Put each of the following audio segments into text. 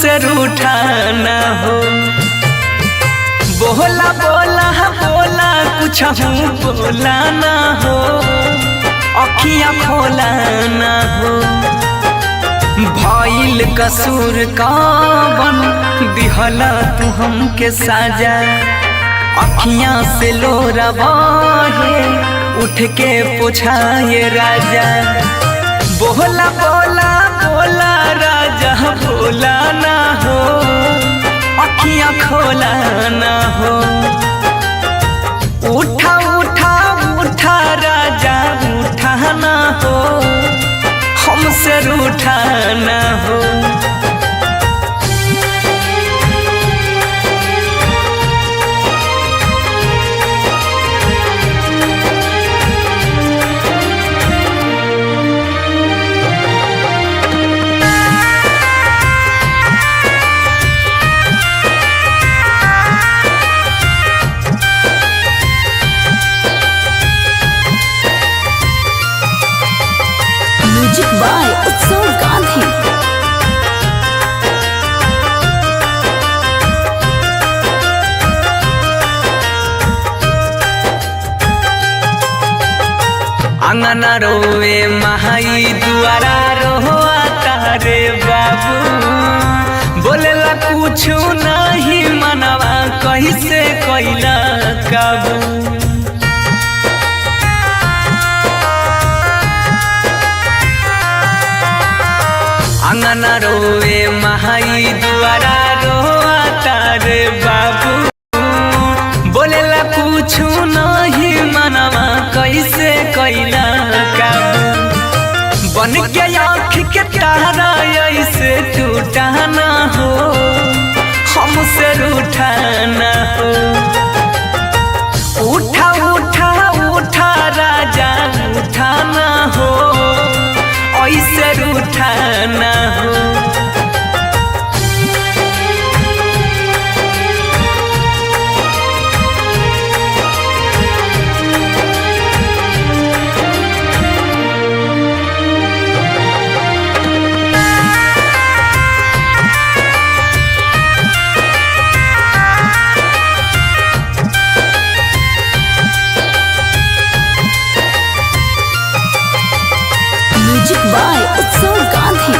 हमसे रूठा ना हो। बोला बोला बोला कुछ बोला ना हो, अखियाँ खोला ना हो। भइल कसूर कवन दिहला तू हमके साजा, अखियाँ से लोरा बहे उठ के पोछाए राजा। बोला बोला बोला राजा बोला ना हो, अखियाँ खोला ना हो। उठा उठा उठा राजा उठा ना हो, हमसे रूठा ना हो। म्यूजिक बाय उत्सव गांधी। अंगना रोवे महाई दुआरा रोआ तारे बाबू, बोलेला कुछ नहीं मनवा कैसे कैला काबू। अंगना रोवे महाई दुआरा रोआ तारे बाबू, बोलेला कुछ नहीं मनवा कैसे कैला काबू। बन के आँख के तारा ऐसे टूटा ना हो, हमसे रूठा ना हो। उठा उठा उठा राजा उठा ना हो, ऐसे रूठा ना हो। म्यूजिक बाय उत्सव गांधी।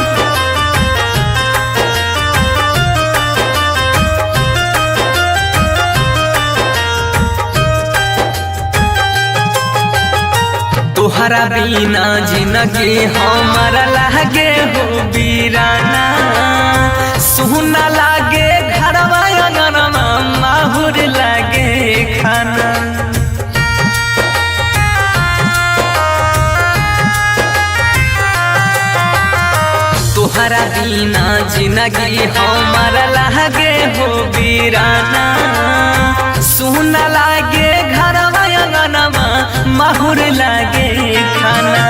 तोहरा बिना जिंदगी हमारा लागे हो वीराना, सुना लागे घरवा अंगनवा माहुर लागे खाना। तोहरा बिना जिंदगी हमारा लागे हो वीराना, सुना लागे घरवा अंगनवा माहुर लागे खाना।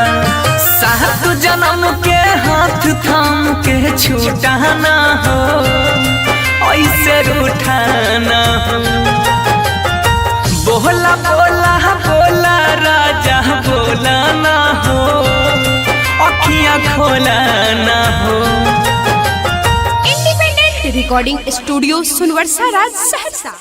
सात जन्म के हाथ थाम के छूटा ना हो, ऐसे रूठा ना हो। बोला बोला बोला राजा बोला ना हो, अखियाँ खोला ना हो। Independent recording studio Sunwarsa Raj Saharsa.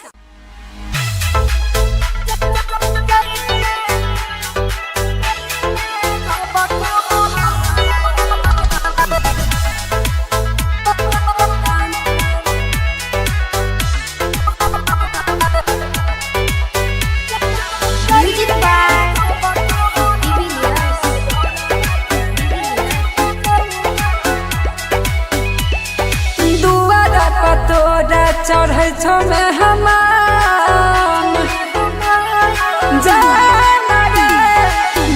चढ़ै छौ में हमान जाना रे,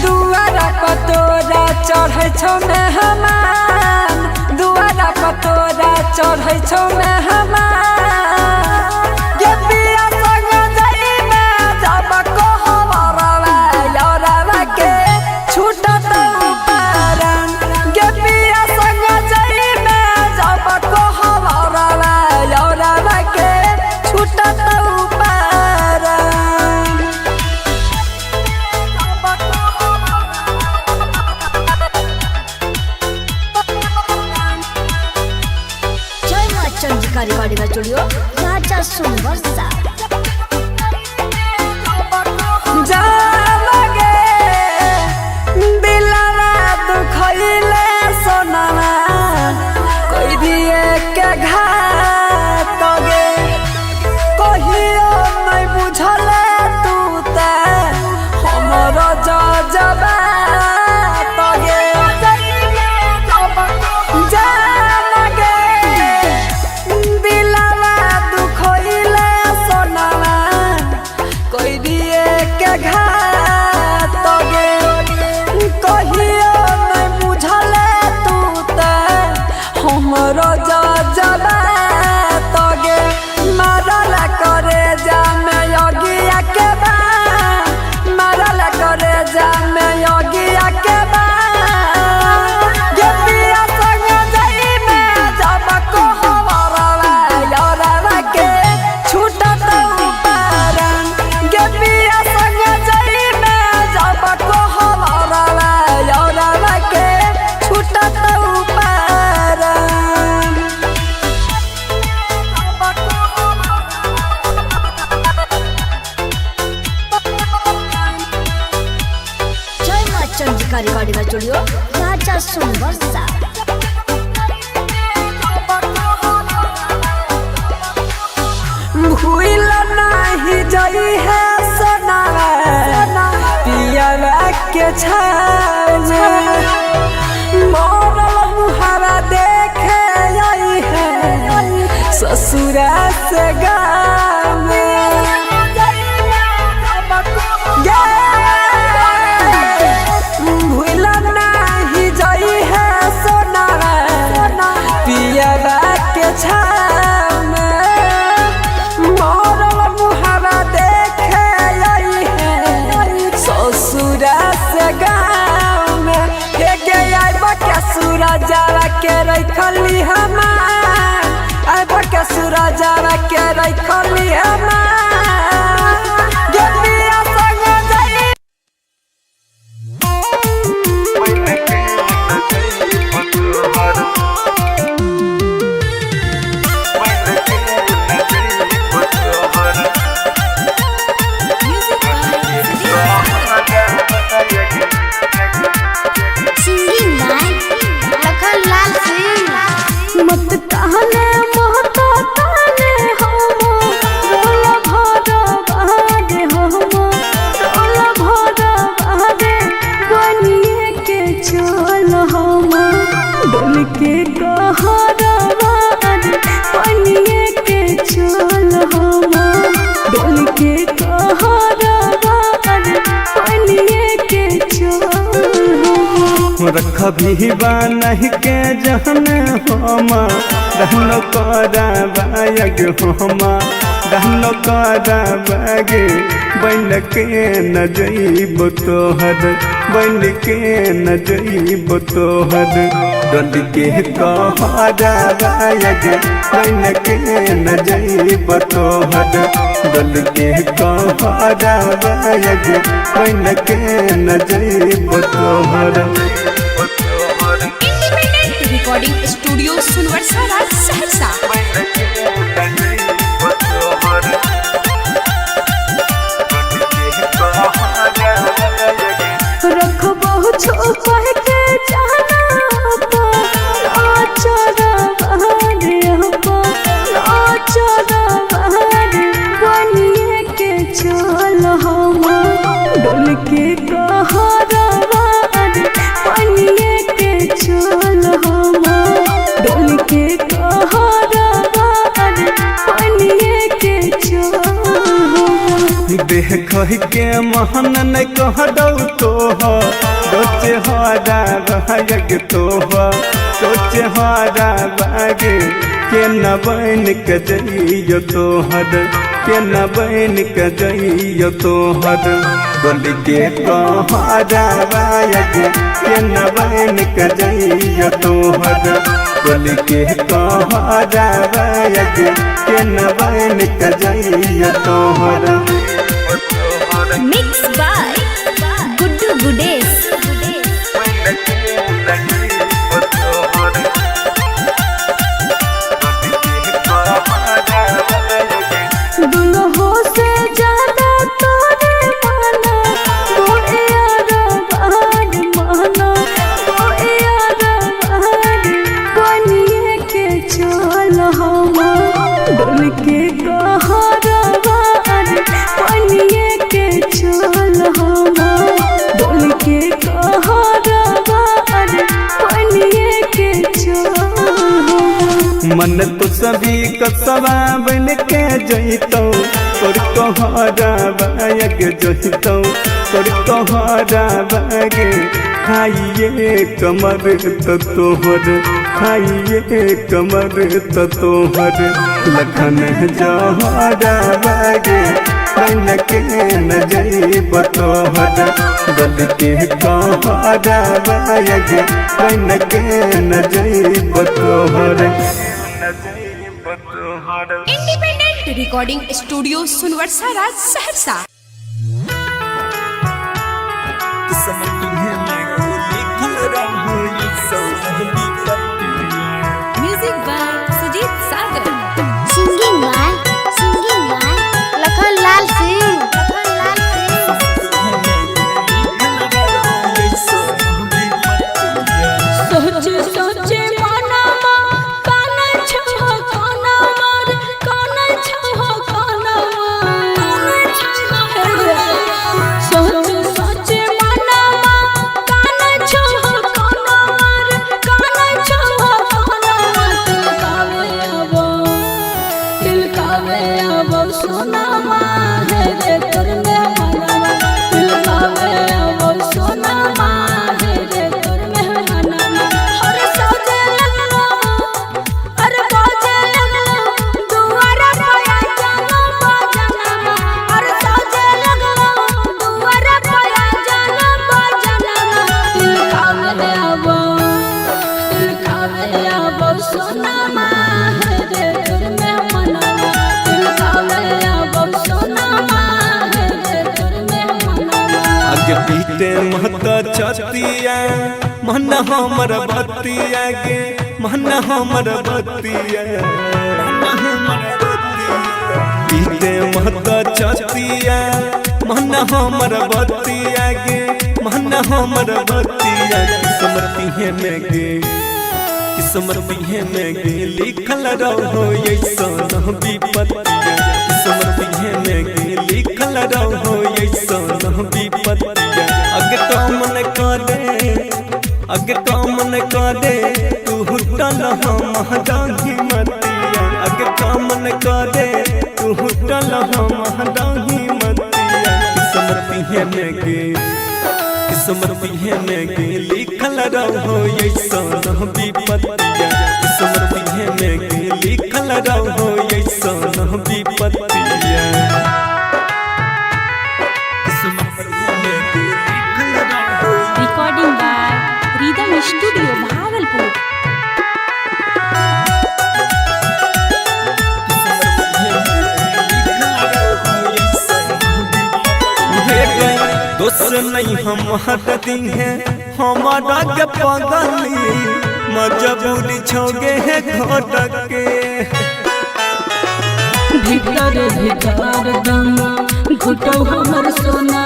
दुआरा पतोरा चढ़ै छौ में हमान, दुआरा पतोरा चढ़ै छौ में हमान। गे पिया संग जाई में जब कहबरवा लौरवा के छूटत पारन। गे पिया संग जाई में जब कहबरवा लौरवा के छूटत पारन। जय मां जा लगे दिलवा दुखइले सोनावा कोई दिए के घात गे कहियो नहीं बुझले तू ते हमर जजबा तगे जा लगे दिलवा दुखइले सोनावा कोई दिए के घात गे कहियो नहीं बुझले तू ते हमर जजबा तगे मारल करे जा में योगिया के बा मारल करे जा में योगिया के बा गेतिया संग जाई में जब को हमारा यारवा के छूटत उपारन गेतिया संग जाई में जब को हमारा यारवा के छूटत उपारन जय मां चंद्रिका रिकॉर्डिंग स्टूडियो राजा सुनवर्षा। भूल नहीं जई है सोनावा पियावा के छाव मोरल मुहावा देखे आई है ससुरा से गाँव भूल नहीं जई है सोनावा पियावा के छाव मोरल मुहावा देखे आई है ससुरा से गाँव में के आइब के सूरजावा के रखली हमार आइब के सूरजावा के रखली हमार गेतिया संग जाई सिंगिंग बाय लखन लाल सिंह। मत कहने महतो ताने होमो रोला भरा बहागे होमो रोला भरा बहागे बनिए के चल होमो डोल के कहरा बार बनिए के चल होमो डोल के कहरा बार बनिए के चल होमो रख भी नहीं के जहन होमा रहनो करा बायग होमा रहनो करा बागे बन के न जइब तोहर बन के न जइब तोहर डल के कहरा बायग बन के न जइब तोहर डल के कहरा बायग बन के न जइब तोहर independent recording studio Sunwarsa Raj Saharsa. रख बहुत छुपा के जाना आचरा बहारे आचरा बहारे बनिए के चल हम डोल के कहरा बार बनिए के चल हम डोल के कहरा बार बनिए के चल हम देह कह के महन न कह दौ तो सोचे हरा बाग तो सोचे हरा बागे के न बन के जइयो तोहर के न बन के जइयो तोहर गली के कहरा बाग के न बन के जइयो तोहर गली के कहरा बाग के न बन के जइयो तोहर मिक्स बाय गुड्डू गुडेश। दुनो हो से ज्यादा तोरे माना वो यार माना वो यार बनिए के चल हम डोल के कहरवार बनिए के चल हम डोल के कहरवार बनिए के चल। मन तो सभी कसवा बन के जइतो तोर तोहरा बाग जइतो तोर तोहरा बाग खाइए कमर तो तोहर खाइए कमर तो तोहर लखन जहरा बाग बन के न जइब तोहर गल के कहरा बाग बन के न जइब तोहर। Independent recording studio Sunwarsa Raj Saharsa. Music by Sujeet Sagar. Singing by Lakhan Lal Singh. सोचे सोचे मनमा काना छहो काना मार काना छहो काना सोचे सोचे मनमा काना छहो काना मार काना छहो काना तिलकावे अब सोना माहे रे कर में मनवा तिलकावे अब सोना माहे रे कर में मनवा। हर सौजे लगलो अरे बाजे लगलो दुआरा पाया जानो बाजनमा हर सौजे लगलो दुआरा पाया जानो बाजनमा तिलकावे अब सोना माहे रे कर में मनवा तिलकावे अब सोना माहे रे कर में मनवा। आगे पीते महता छतिया मन हमर बतिया गे मन हमर बतिया पीते महता छतिया मन हमर बतिया गे मन हमर बतिया किस्मती है में गे किस्मती है में गे लिखल रहो ऐसा विपत्तिया किस्मती है में गे लिखल रहो ऐसा विपत्तिया अगे तो मन करे तू हुटल हम डाही मतिया अगे तो मन करे तू हुटल हम डाही मतिया किस्मती है में गे किस्मती है में गे लिखल रहो ऐसा विपत्तिया किस्मती है में गे लिखल रहो ऐसा विपत्तिया। Recording by rhythm studio Bhagalpur. दोस्त नहीं हम हटती हैं हमारा के पगली मजबूरी छोगे है घोटक के भीतर भीतर दम घुटो हमर सोना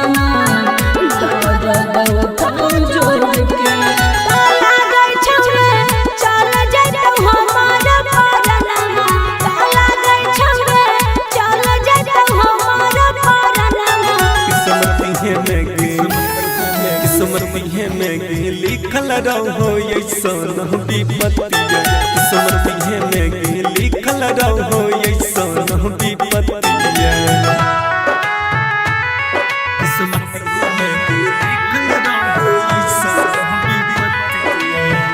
जोड़ के ताला गई छमरे चल जइतो हमार परनमा ताला गई छमरे चल जइतो हमार परनमा। किस्मती है में गे किस्मती है में गे लिखल रहो ऐसा विपत्तिया किस्मती है में गे लिखल रहो ऐसा विपत्तिया। किस्मती है में गे लिखल रहो ऐसा विपत्तिया।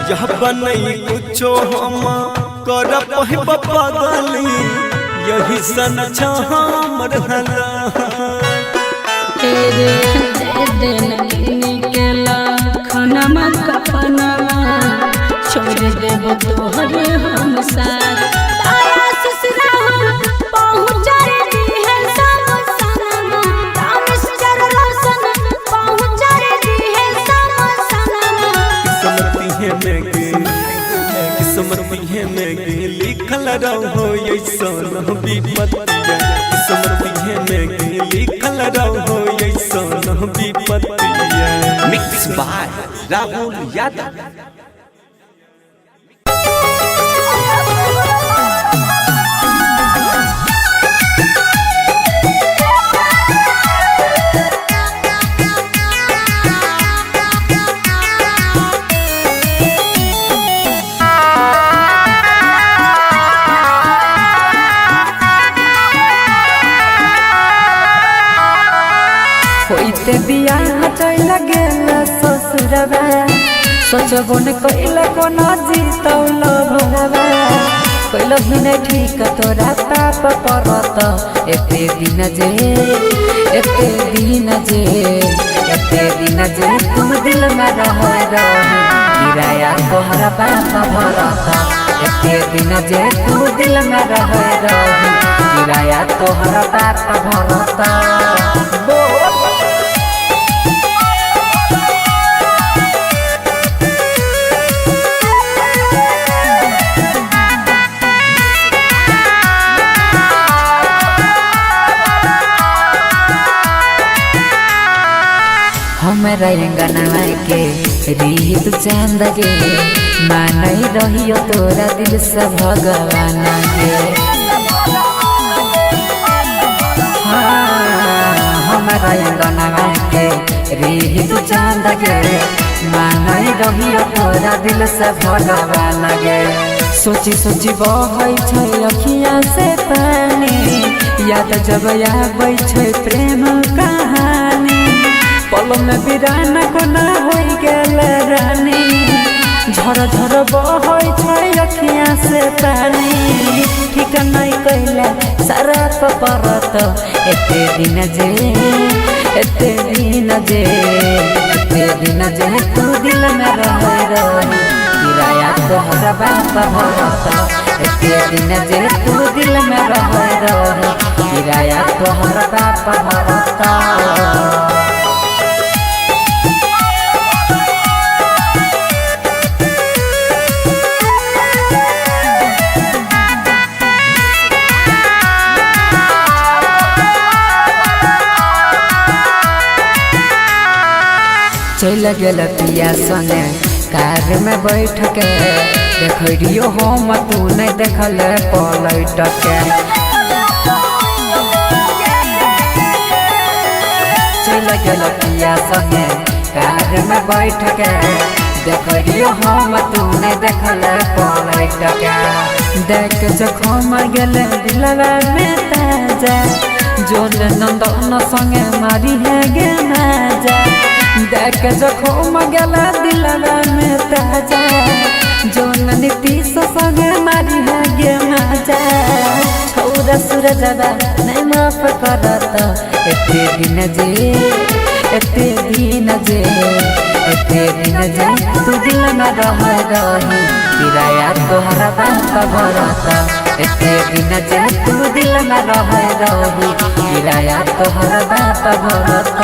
यह बनई कुछो हम कर पहिब पगली यही सन हमर हला तेरे दे निकला खनमा कपनवा छोड़ देब तोहरे हम साथ तारा ससुरा पहुँच दी है सब सनमा तामिस जर रोशन पहुँच दी समर्पिए में गे लिखल रहो ऐसन विपत्तिया समर्पिए में गे लिखल रहो ऐसन विपत्तिया। Mix by Rahul Yadav. होइते बियाह चल गेल ससुरबा सोचबो न कइल कोना जीतौल भरबा कइल हिने ठीक तोरा पाप परत एते दिन जे तुम दिल में रह रही किराया तोहरा बाप भरत एते दिन जे तुम दिल में रह रही किराया तोहरा बाप भरत। हमरा अंगना के रीत चांद गे मानई रहियो तोरा दिल से भगवान गे। हमरा अंगना के रीत चांद गे मानई रहियो तोरा दिल से भगवान गे। सोची सोची बहै छै अखियाँ से पानी याद जब आबै छै प्रेम कहानी पल में बिराना कोना हो गेल रानी झर झर बहै छै अखियाँ से पानी ठीक नहीं कैला सारा परत एते दिन जे तू दिल में रह रही किराया तोहरा बाप भरत एते दिन जे तू दिल में रह रही किराया तोहरा बाप भरत। चल गेल पिया संगे कार में बैठ के देखियो हम तू नहीं देखल पलट के चल गेल पिया संगे कार में बैठ के देखियो हम तू नहीं देखल पलट के देख जखम गेल दिलवा में ताजा जोन नंदन संगे मारी है गे नाजा देख जखम गेला दिलवा में ताजा जोन नीतीश संगे मारी है गे मजा छौरा सूरजवा नहीं माफ करत एते दिन जे तू दिल में रह रही किराया तोहरा बाप भरत एते दिन जे तू दिल में रह रही किराया तोहरा बाप भरत।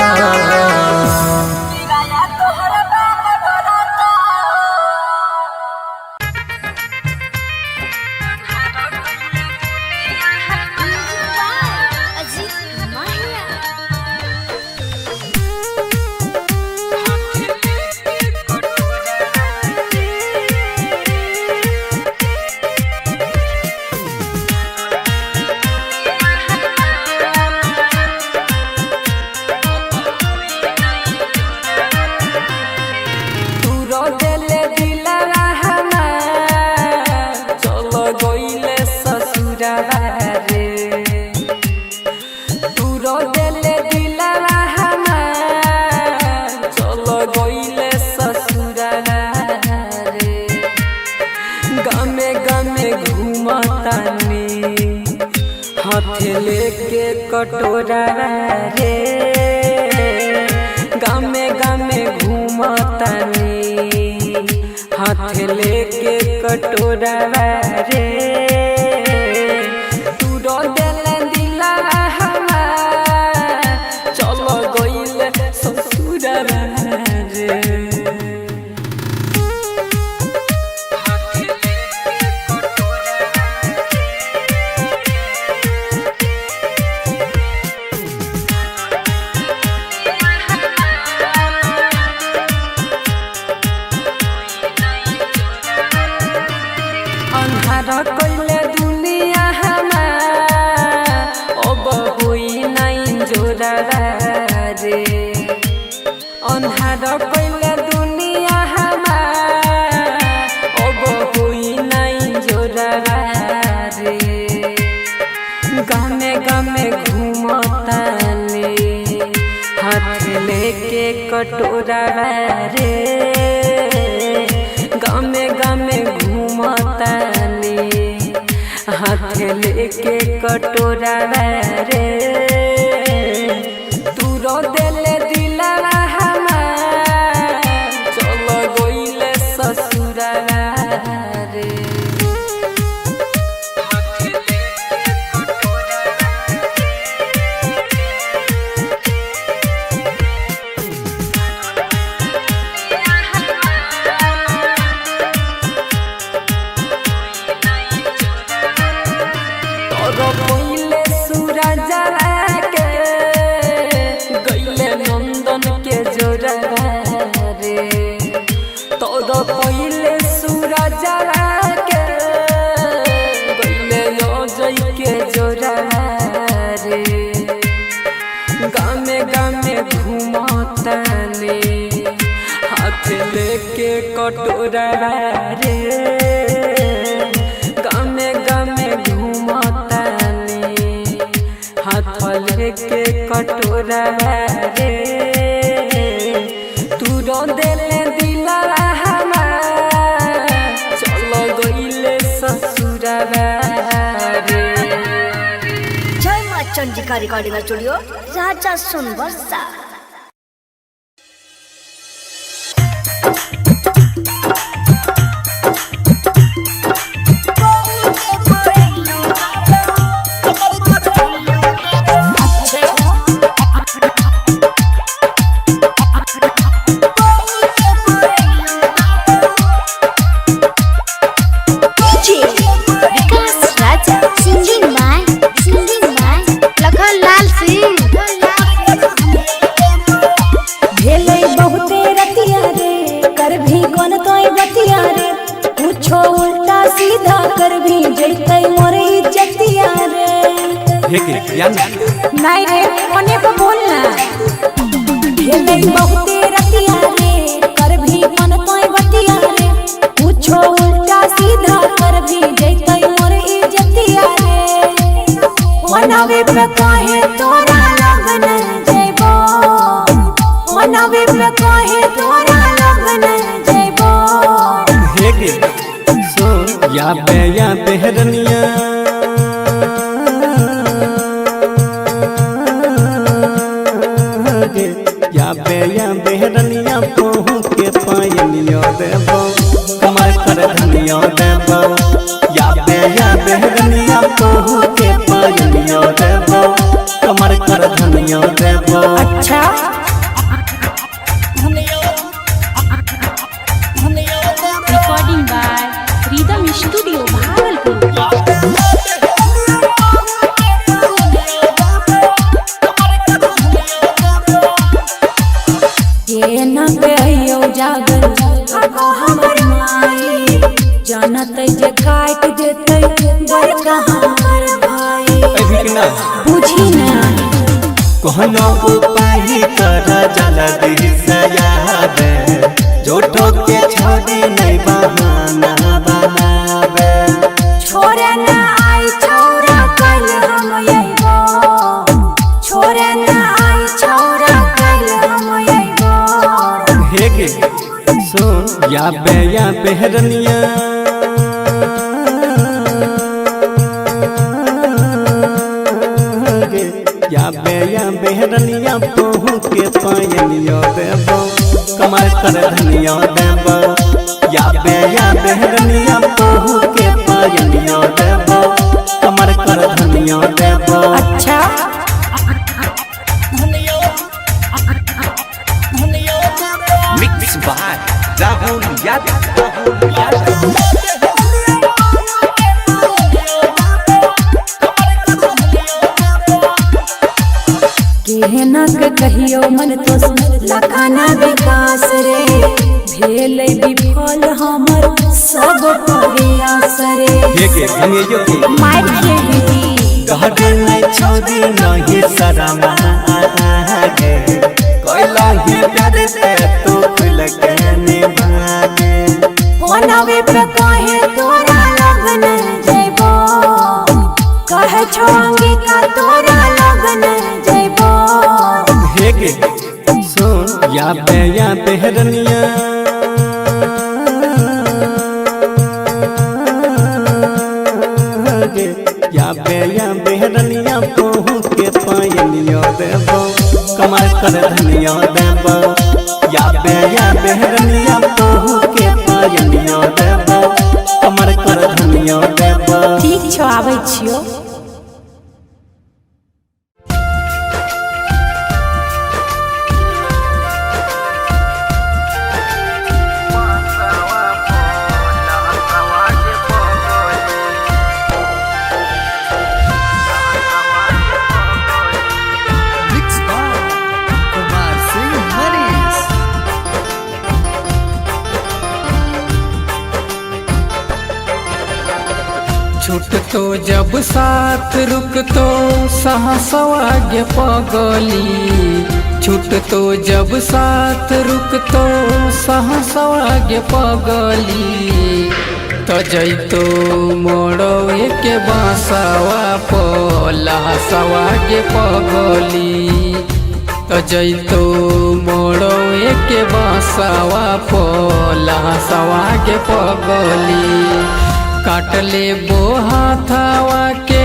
हाथ लेके कटोरा रे गामे गामे घूमतानी हाथ लेके कटोरा रे तू रो देले दिला हमार चलो गइले ससुरा रे। अन्हार कइले दुनिया हमार अब होई नहीं जोरा रे अन्हार कइले दुनिया हमार अब होई नहीं जोरा रे गामे गामे घूमतानी हाथ लेके कटोरा रे गामे गामे घूमतानी हाथ लेके कटोरा रे तू रो देले दिलवा हमार चलो गइले ससुरा रे पहिले सूरज के गइले नंदन के जोरा रे तोर पहिले सूरज के गइले अजय के जोरा रे गामे गामे घूमतानी हाथ लेके कटोरा रे गामे गामे हाथ लेके कटोरा रे तू रो देले दिलवा हमार चलो गइले ससुरा रे जय माँ चंडिका रिकॉर्डिंग स्टूडियो राजा सोनवर्षा। नहीं रे मने को बोलना खेले बहुते रतिया रे कर भी मन तोय बतिया रे पूछो उल्टा सीधा कर भी जैतै मोर इज्जतिया रे मनावे पे काहे तोरा लगन जइबो मनावे पे काहे तोरा लगन जइबो हे गे सो या बेहरनिया या बेहरनिया पहू के पायनियो देबो कमर कर धनियो देबो या बेहरनिया पहू के पायनियो देबो कमर कर धनियो देबो। अच्छा recording by rhythm studio Bhagalpur. जानत जे काट देते बड़का हमर भाई बुझी ना कहनो उपाय कर जल्दी से याद जोठो के छोड़ी नहीं बहाना बनावे छोरे ना आई छोरा कल हम आइबो छोरे ना आई छोरा कल हम आइबो। हे गे सुन या बेहरनिया या बेहरनिया पहू के पायनियो देबो कमर कर धनियो देबो या बेहरनिया पहू के पायनियो देबो कमर कर धनियो देबो। अच्छा मिक्स बाय राहुल यादव। केहना के कहियो मन तो लखाना विकास रे भेल विफल हमर सब प्रयास रे के धनियो के मार खेली कहते नहीं छोड़ी नहीं शरमा आगे कोइला ही प्यार से तू खुल के निभागे फोनवे पे कहे तोरा लगन जइबो कहे छोंगी का तोरा लगन जइबो के सुन या बेहरनिया या बेहरनिया पहू के पायनियो देबो कमर कर धनियो देबो या बेहरनिया पहू के पायनियो देबो कमर कर धनियो देबो ठीक छौ आबै छियो छूट तो जब साथ रुक तो सहसवाग्य पगली छूट तो जब साथ रुक तो सहसवाग्य पगली तो जैतो मोड़ो के बांसवा पलहसवाग्य पगली तो जैतो मोड़ो के बांसवा पलहसवाग्य पगली काटले बोहाथावा के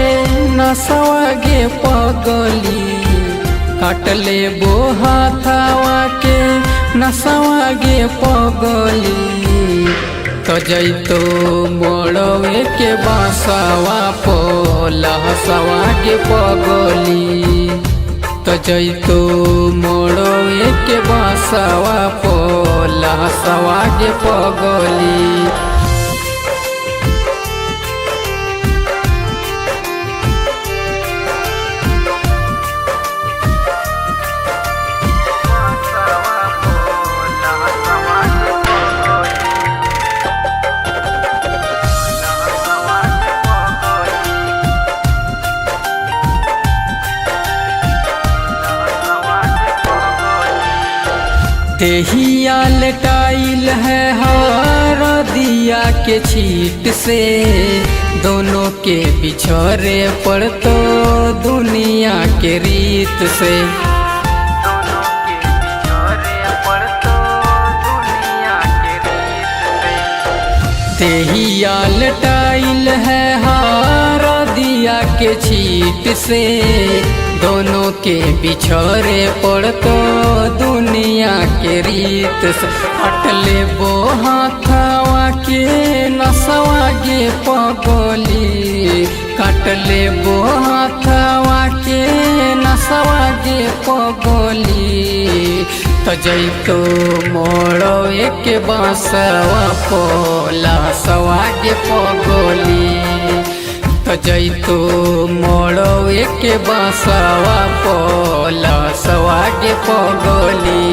नसवा गे पगली काटले बोहाथावा के नसवा गे पगली तो जैतो मोड़वे के बांसवा पलहसवा गे पगली तो जैतो मोड़वे के बांसवा पलहसवा गे पगली तेहिया लटाइल है हर दिया के छीट से दोनों के बिछड़े पड़ तो दुनिया के रीत से तेहिया लटाइल है हर दिया के छीट से दोनों के बिछड़े पड़ तो दुनिया के रीत से हटले बो हाथवा के नसवा गे पगली काटले बो हाथवा के नसवा गे पगली तो जैतो मोड़ो एक बांसवा पलहसवा गे पगली तो जैतो मोड़ो एक बांसवा पलहसवा गे पगली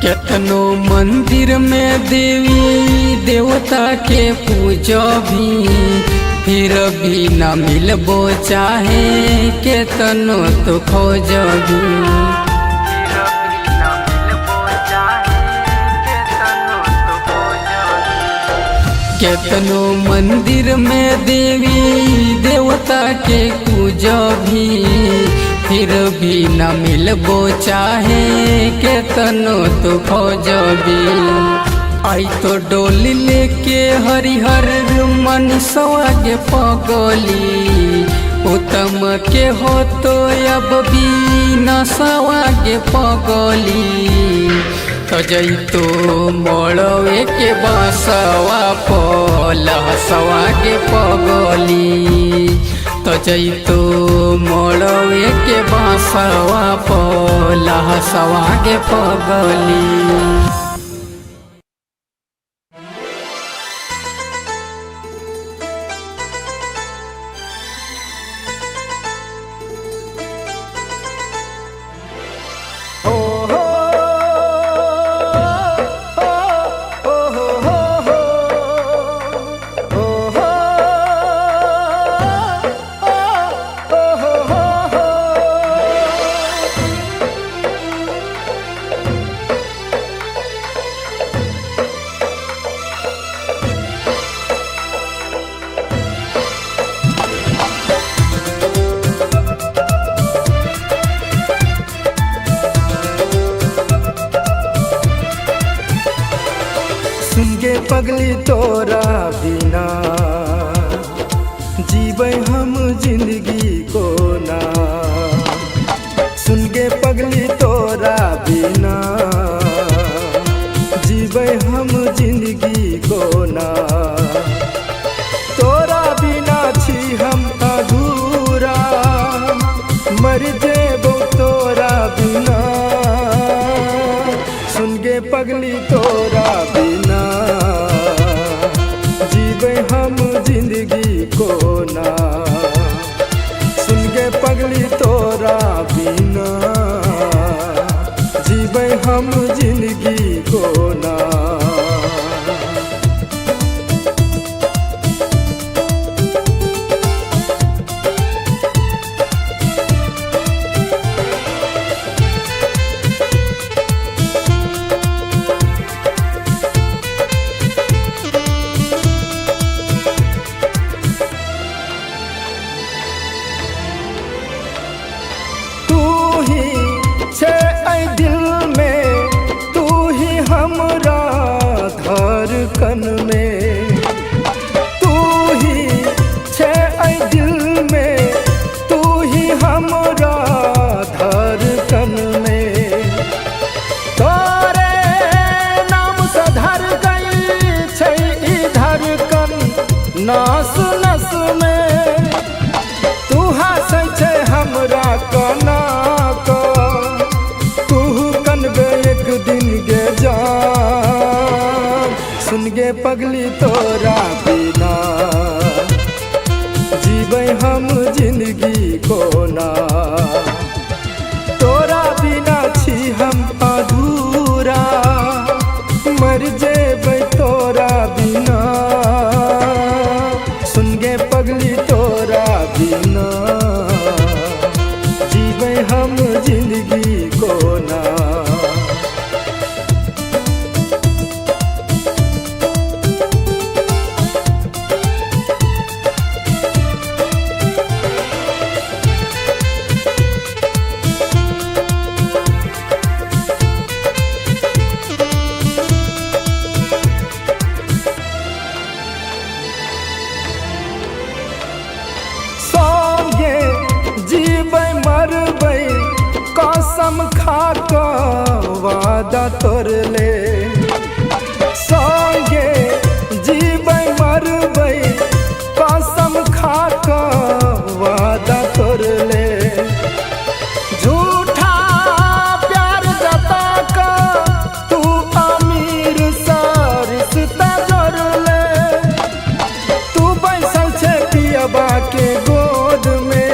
केतनो मंदिर में देवी देवता के पूजा भी फिर भी न मिलबो चाहे केतनो तो खोज भी केतनो मंदिर में देवी देवता के पूजा भी फिर भी न मिलबो चाहे केतनो तो खोजबी आई तो डोली लेके हरिहर मनीषवा गे पगली उत्तम के हो तो अब भी नसवा गे पगली तो जैतो मोड़वे के बसवा पलहसवा के पगली तो जैतो मोड़वे के बसवा पलहसवा के पगली। सुनगे पगली तोरा बिना जीवे हम जिंदगी को ना। सुनगे पगली तोरा बिना जीवे हम जिंदगी को ना। तोरा बिना छी हम अधूरा मर जेबो तोरा बिना। सुनगे पगली तोरा बिना जीवे हम जिंदगी को ना। सुनगे पगली तोरा बिना जीवे हम जिंदगी को ना। धड़कन में तू ही छे ऐ दिल में तू ही हमरा धड़कन में। तोरे नाम से धर गई छे ई धड़कन नास नस में। तू हंसै छे हमरा कना को तू कनबे एक दिन गे जान। सुनगे पगली तोरा बिना जीवे हम जिंदगी को ना। तोरा बिना छी हम अधूरा मर जेबै तोरा बिना। सुनगे पगली तोरा बिना जीवे हम जिंदगी को ना। कसम खा के वादा तोड़ले संगे जीबै मरबै। कसम खा के वादा तोड़ले झूठा प्यार जता के तू अमीर सा रिश्ता जोड़ले। तू बैसल छे पियबा के गोद में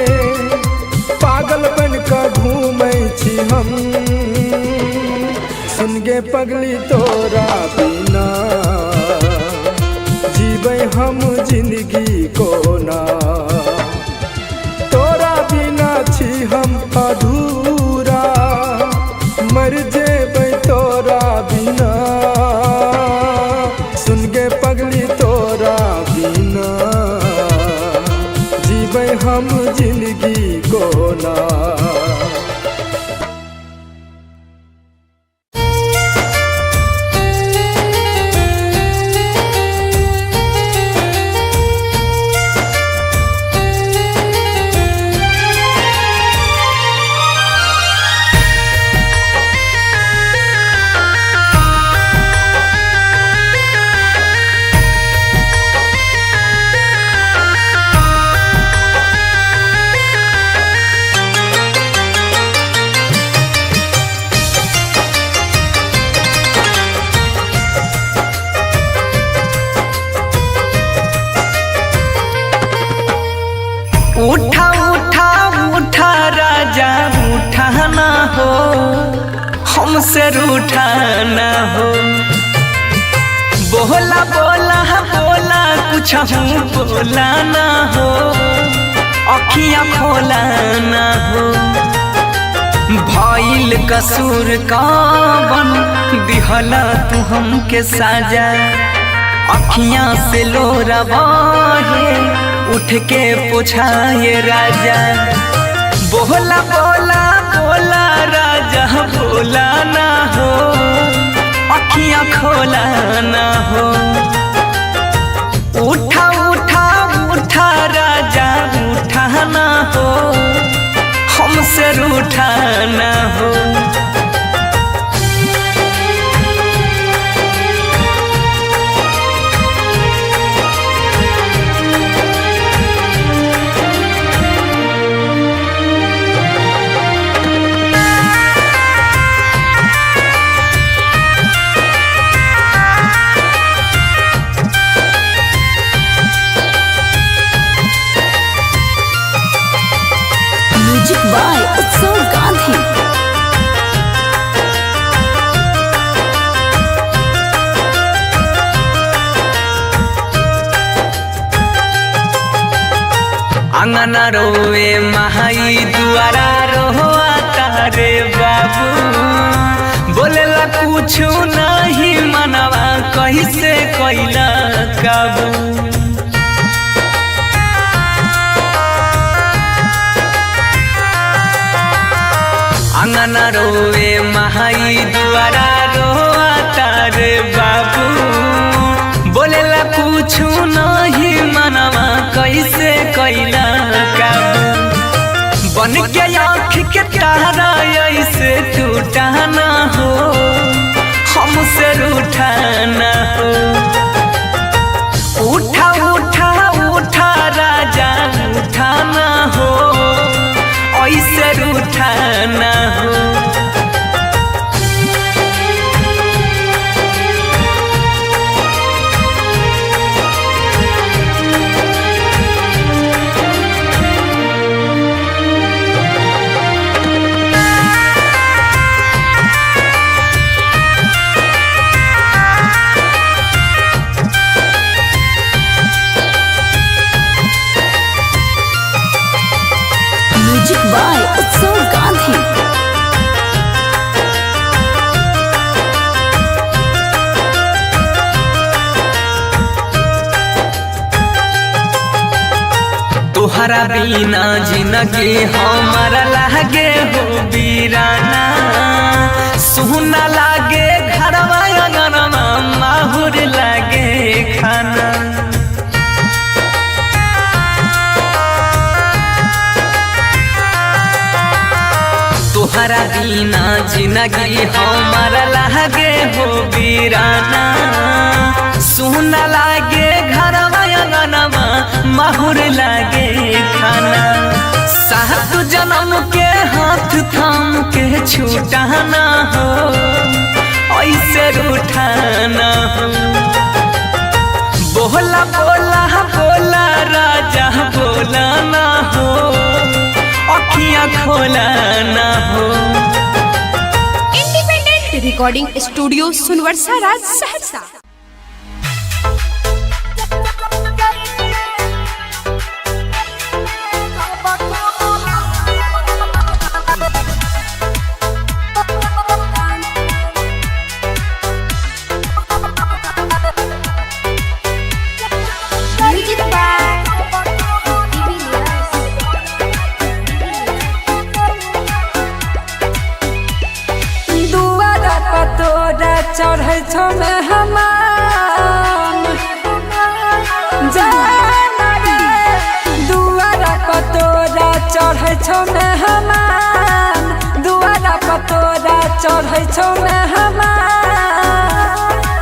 पागल बन के घूमै छी हम। सुनगे पगली तोरा बिना जीवे हम जिंदगी को ना। तोरा बिना छी हम अधूरा मर जेबै तोरा बिना। सुनगे पगली तोरा बिना जीवे हम जिंदगी को ना। उठा उठा उठा राजा उठा ना हो, हमसे रूठा ना हो। बोला बोला बोला कुछ बोला ना हो, अखियाँ खोला ना हो। भइल कसूर कवन दिहला तू हमके साजा, अखियाँ से लोरा बहे उठ के पूछाए राजा। बोला बोला बोला राजा बोला ना हो, अखियाँ खोला ना हो। उठा उठा उठा राजा उठा ना हो, हमसे रूठा ना हो। म्यूजिक बाय उत्सव गांधी। अंगना रोवे महाई दुआरा रोआ तारे बाबू, बोलेला कुछ नहीं मनवा कैसे कैला काबू। अंगना रोवे महाई दुआरा रोआ तारे बाबू, बोलेला कुछ नहीं मनवा कैसे कैला काबू। बन के आँख के तारा ऐसे टूटा ना हो, हमसे रूठा ना हो। उठा उठा उठा राजा उठा ना हो, ऐसे रूठा ना हो। म्यूजिक बाय उत्सव गांधी। तोहरा बिना जिंदगी हमारा लागे हो वीराना, सुना लागे घरवा अंगनवा माहुर लागे खाना। तोहरा बिना जिंदगी हमारा लागे हो वीराना, सुना लागे घरवा अंगनवा माहुर लागे खाना। सात जन्म के हाथ थाम के छूटा ना हो, ऐसे रूठा ना हो। बोला बोला बोला राजा बोला ना हो, अखियाँ खोला ना हो। Independent recording studio Sunwarsa Raj Saharsa. Music by दुआरा पतोरा चढ़ै छौ मेहमान, जाना रे दुआरा पतोरा चढ़ै छौ मेहमान, दुआरा पतोरा चढ़ै छौ मेहमान।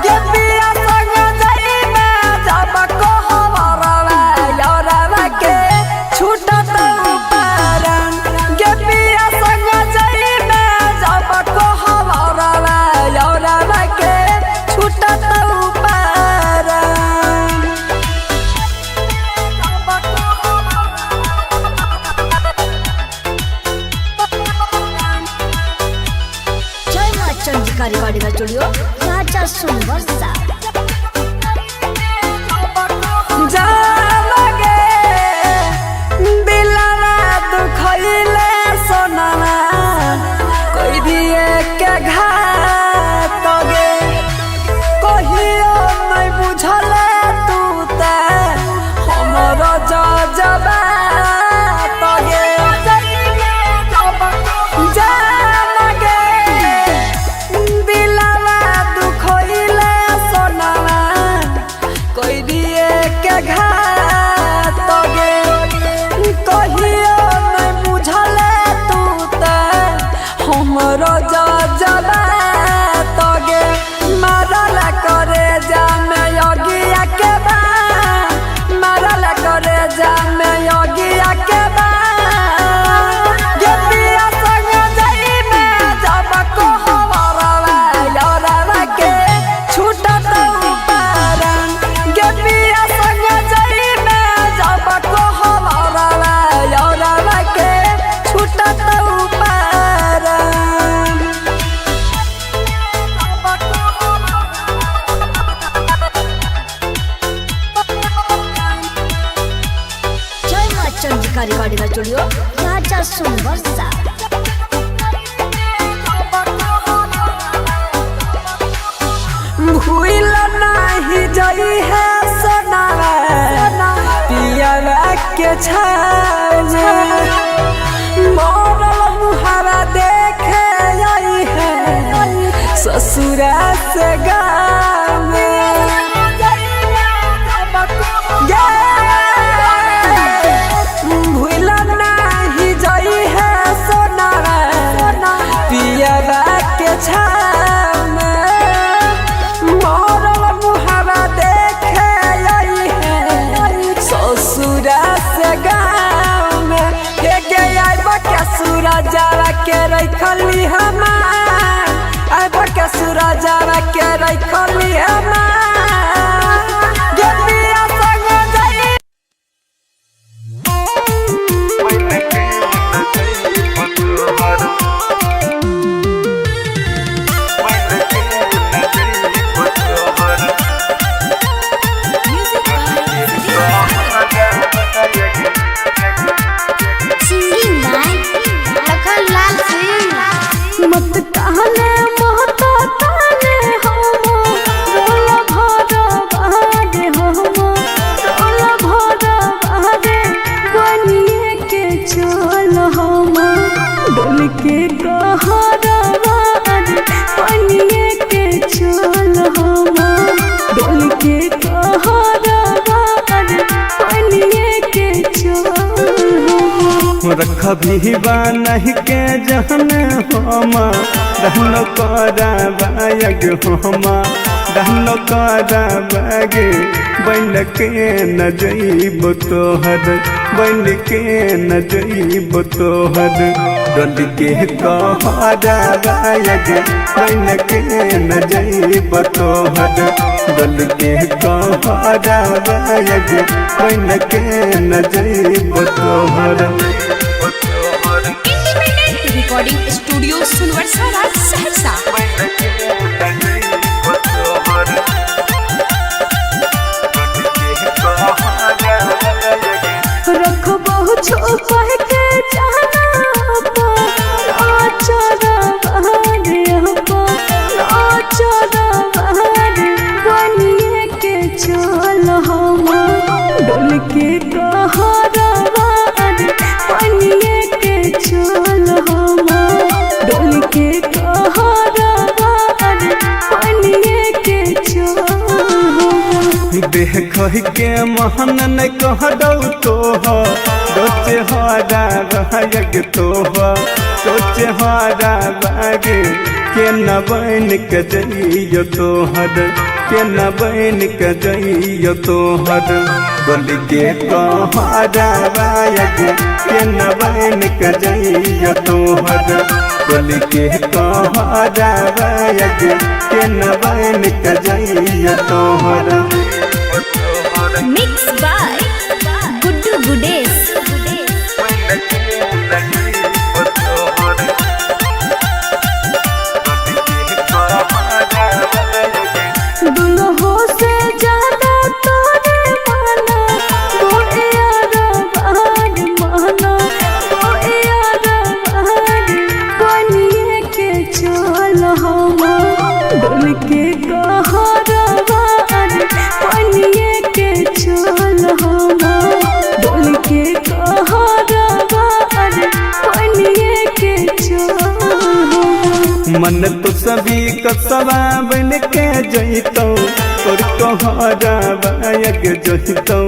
गे पिया संग जाइबे जब कहबरवा यौरवा के छूटत पारन। गे पिया संग जाइबे जब कहबरवा यौरवा के छूटत पारन। स्टूडियो राजा सुनवर्षा। जालगे दिलरा दुखइले सोनामा कोई दिए के घात गे कहियो नहीं बुझले तू ते हमर जजबा तगे जालगे दिलरा दुखइले सोनामा कोई दिए के घात गे कहियो नहीं बुझले तू ते हमरो जजबा तगे मारल करे जा में योगिया के बा मारल करे जा में योगिया के बा गे पिया संग जाई में जब को हवरवा योरवा के छूटत उपारन गे पिया संग जाई में जब को हवरवा योरवा के छूटत उपारन। जय माँ चंद्रिका रिकॉर्डिंग स्टूडियो राजा सुनवर्षा। भूल नहीं जाई है सोनावा पियरा के छाजे मोरल मुहारा देखे आई है ससुरा से गाँव भूल नहीं जाई है सोनावा पियरा के छाजे मोरल मुहारा देखे आई है ससुरा से गाँव में के आइब के सूरजावा के रखली हमार आइब के सूरजावा के रखली हमार गे पिया संग जाई सिंगिंग बाय लखन लाल सिंह। मत कहने मोहत ताने हम रोल भर बादे हम रोल भर बादे बनिए के चल हम डोल के कहर बादे बनिए के चल हम डोल के कहर बादे बनिए के चल हम। रख भी नहीं के जहन हम रहनो करा बायग हम रहनो करा बागे बन के न जइब तोहर बन के न जइब तोहर डोल के कहरा बायग बन के न जइब तोहर डोल के कहरा बायग बन के न जइब तोहर। Recording studio Sunwarsa Raj Saharsa. रख बहु छुपा के जाना बनिए के चल हम डोल के कहरवा बनिए के चल हम डोल के कहरवा बनिए के चल देख के महन न कह दौ तोह सोचे हरा रहग तोह सोचे हरा बागे के न बन के जइयो तोहर के न बन के जइयो तोहर बोल के कहरा बाग के न बन के जइयो तोहर बोल के कहरा बाग के न बन के जइयो तोहर। Mix by Guddu Gudesh. सभी कसवा बन के जइतौ तोर तोहरा बाग जइतौ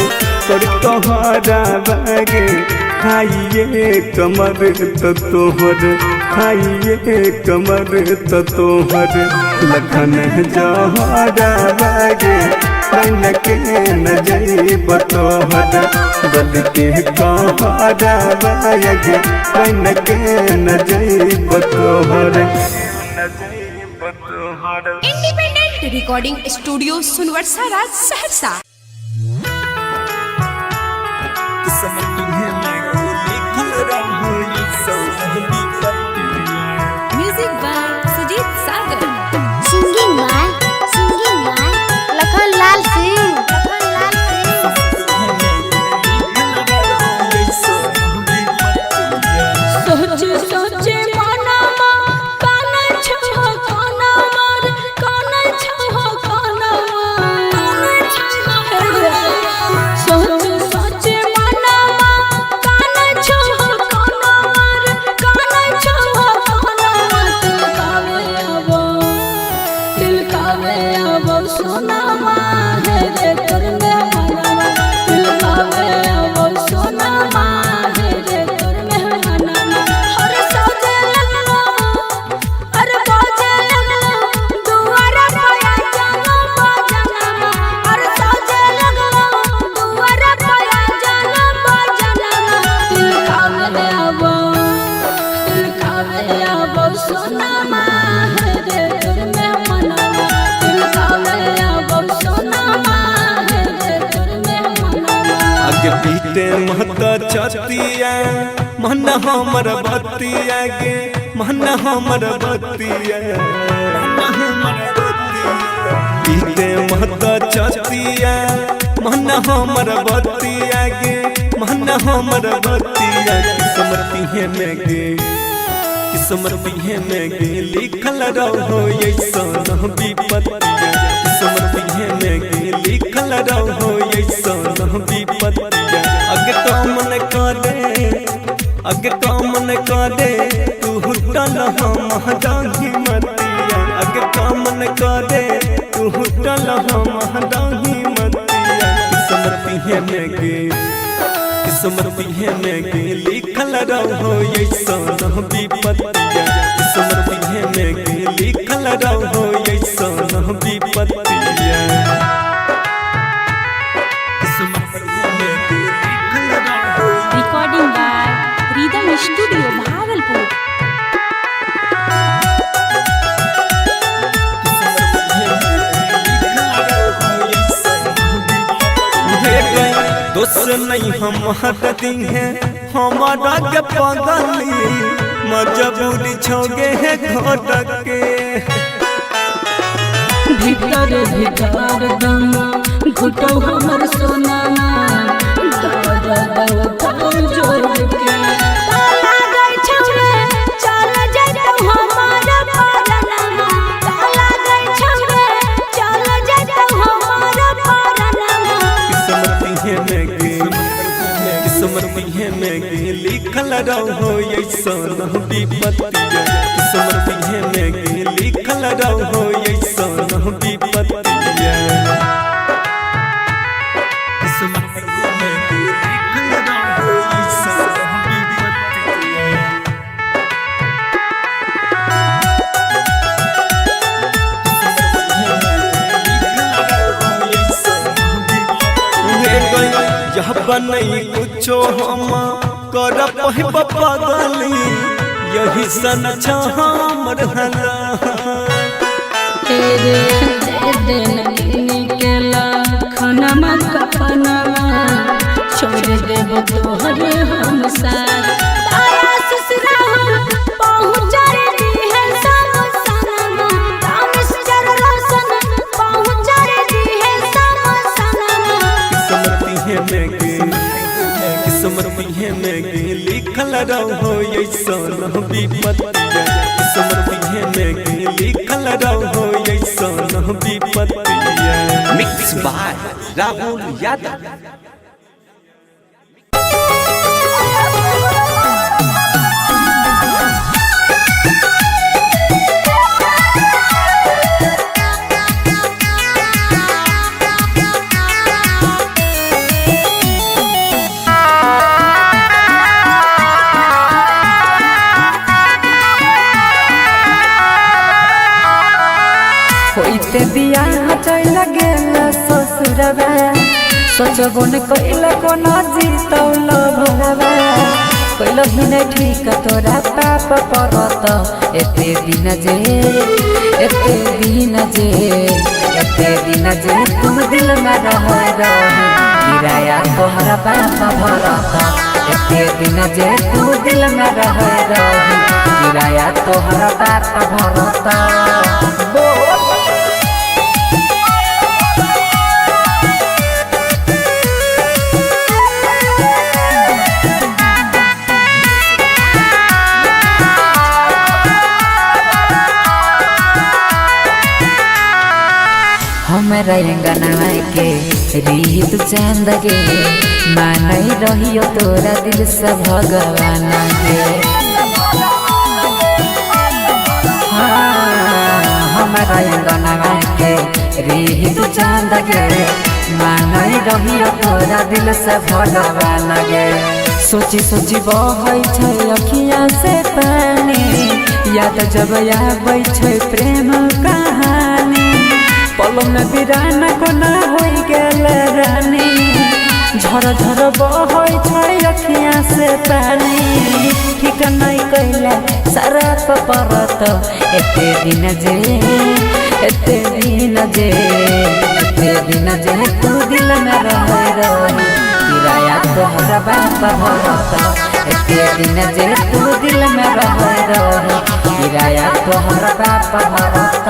तोर तोहरा बाग खाइए कमर तो तोहर खाइए कमर तो तोहर लखन जहरा बागे बन के न जइब तोहर गल के कहरा बागे बन के न जइब तोहर independent recording studio Sunwarsa Raj Saharsa. Music by Sujeet Sagar. Singing by Lakhan Lal Singh. सोचे सोचे मनमा काना छो काना मार काना छो काना सोचे सोचे मनमा काना छो काना मार काना छो काना दिल कावे अब सोना माँ है रे तोर में मनवा दिल कावे अब सोना माँ है रे तोर में मनवा हर सौजे लगलो हर बाजे लगलो दुआरा पाया जानो बाजना हर सौजे लगलो दुआरा पाया जानो बाजना दिल कावे अब सोना माँ है रे तोर में मनवा दिल कावे अब सोना माँ है रे तोर में मनवा आगे पीते महता छतिया मन हमर बतिया गे मन हमर बतिया पीते महता छतिया मन हमर बतिया गे मन हमर बतिया किस्मती है में गे किस्मती है में गे लिखल रहो ऐसन विपत्तिया किस्मती है में गे लिखल रहो ऐसन विपत्तिया अगे कामन करे तू हुटल हम डाही मतिया अगे कामन करे तू हुटल हम डाही मतिया किस्मती है में गे किस्मती है में गे लिखल रहो ऐसन विपत्तिया किस्मती है में गे लिखल रहो ऐसन विपत्तिया recording by rhythm studio Bhagalpur. दोस्त नहीं हम हटती हैं हमारा के पगली मजबूरी छोगे है घोटक के भीतर भीतर दम घुटो हमर सोना जोर के ताला गई छौरे चल जइतौ हमार परनमा ताला गई छौरे चल जइतौ हमार परनमा किस्मती है में गे लिखल रहो ऐसन विपत्तिया किस्मती है में गे लिखल रहो ऐसन विपत्तिया किस्मती है में गे लिखल रहो ऐसन विपत्तिया यह बनई कुछो हम कर पगली यही सन हमर हला तेरे दे निकला खनमा कफनमा छोड़ देब तोहरे हम साथ तारा ससुरा पहुँच रे दी है सब सनमा मिस्टर रोशन पहुँच रे दी है सब सनमा किस्मती है में गे लिखल रहो ऐसन विपत्तिया किस्मती है में गे लिखल रहो ऐसन विपत्तिया मिक्स बाय राहुल यादव। ससुरबा सोचबो न कइला को न जीतौल भरबा कइलो ही न ठीक तोरा पाप परत एते दिन जे तुम दिल में रह गिराया तोहरा पाप भरत एते दिन जे तू दिल में रह गिराया तोहरा पाप भरत हमरा अंगना के रीत चांद गे मानई रहियो तोरा दिल से भगवान गे हमरा अंगना के रीत चांद गे मानई रहियो तोरा दिल से भगवान गे सोची सोची बहै छै अखियाँ से पानी याद जब आबै छै प्रेम कहानी पलो में बिरान को न हो गेल रानी झर झर बहै छै अखियाँ से पानी ठीक नहीं कैला सारा परत एते दिन जे तू दिल में रह किराया तोहरा बाप भरत एते दिन जे तू दिल में रह किराया तोहरा बाप भरत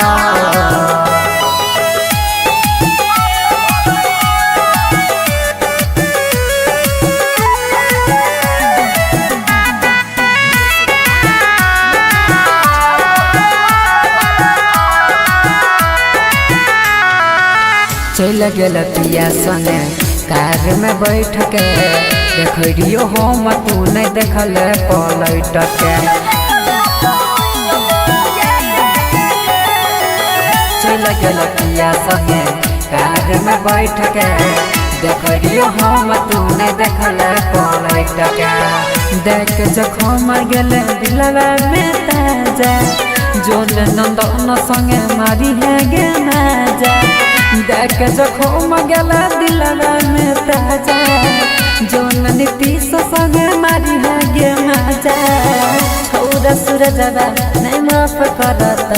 चल गेल पिया संगे कार में बैठ के देखियो हम तू नहीं देखल पलट के चल गेल पिया संगे कार में बैठ के देखियो हम तू नहीं देखल पलट के देख जखम गेल दिलवा में ताजा जोल नंदन संगे मारी है गे माजा देख जखम गेला दिलवा में ताजा जोन नीतीश संगे मारी है गे माजा छौरा सूरजवा नहीं माफ करत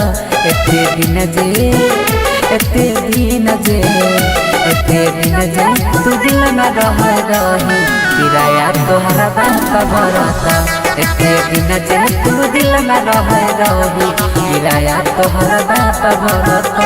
एते दिन जे तू दिल में रह किराया तोहरा बाप भरत एते दिन जे तू दिल में रह किराया तोहरा बाप भरत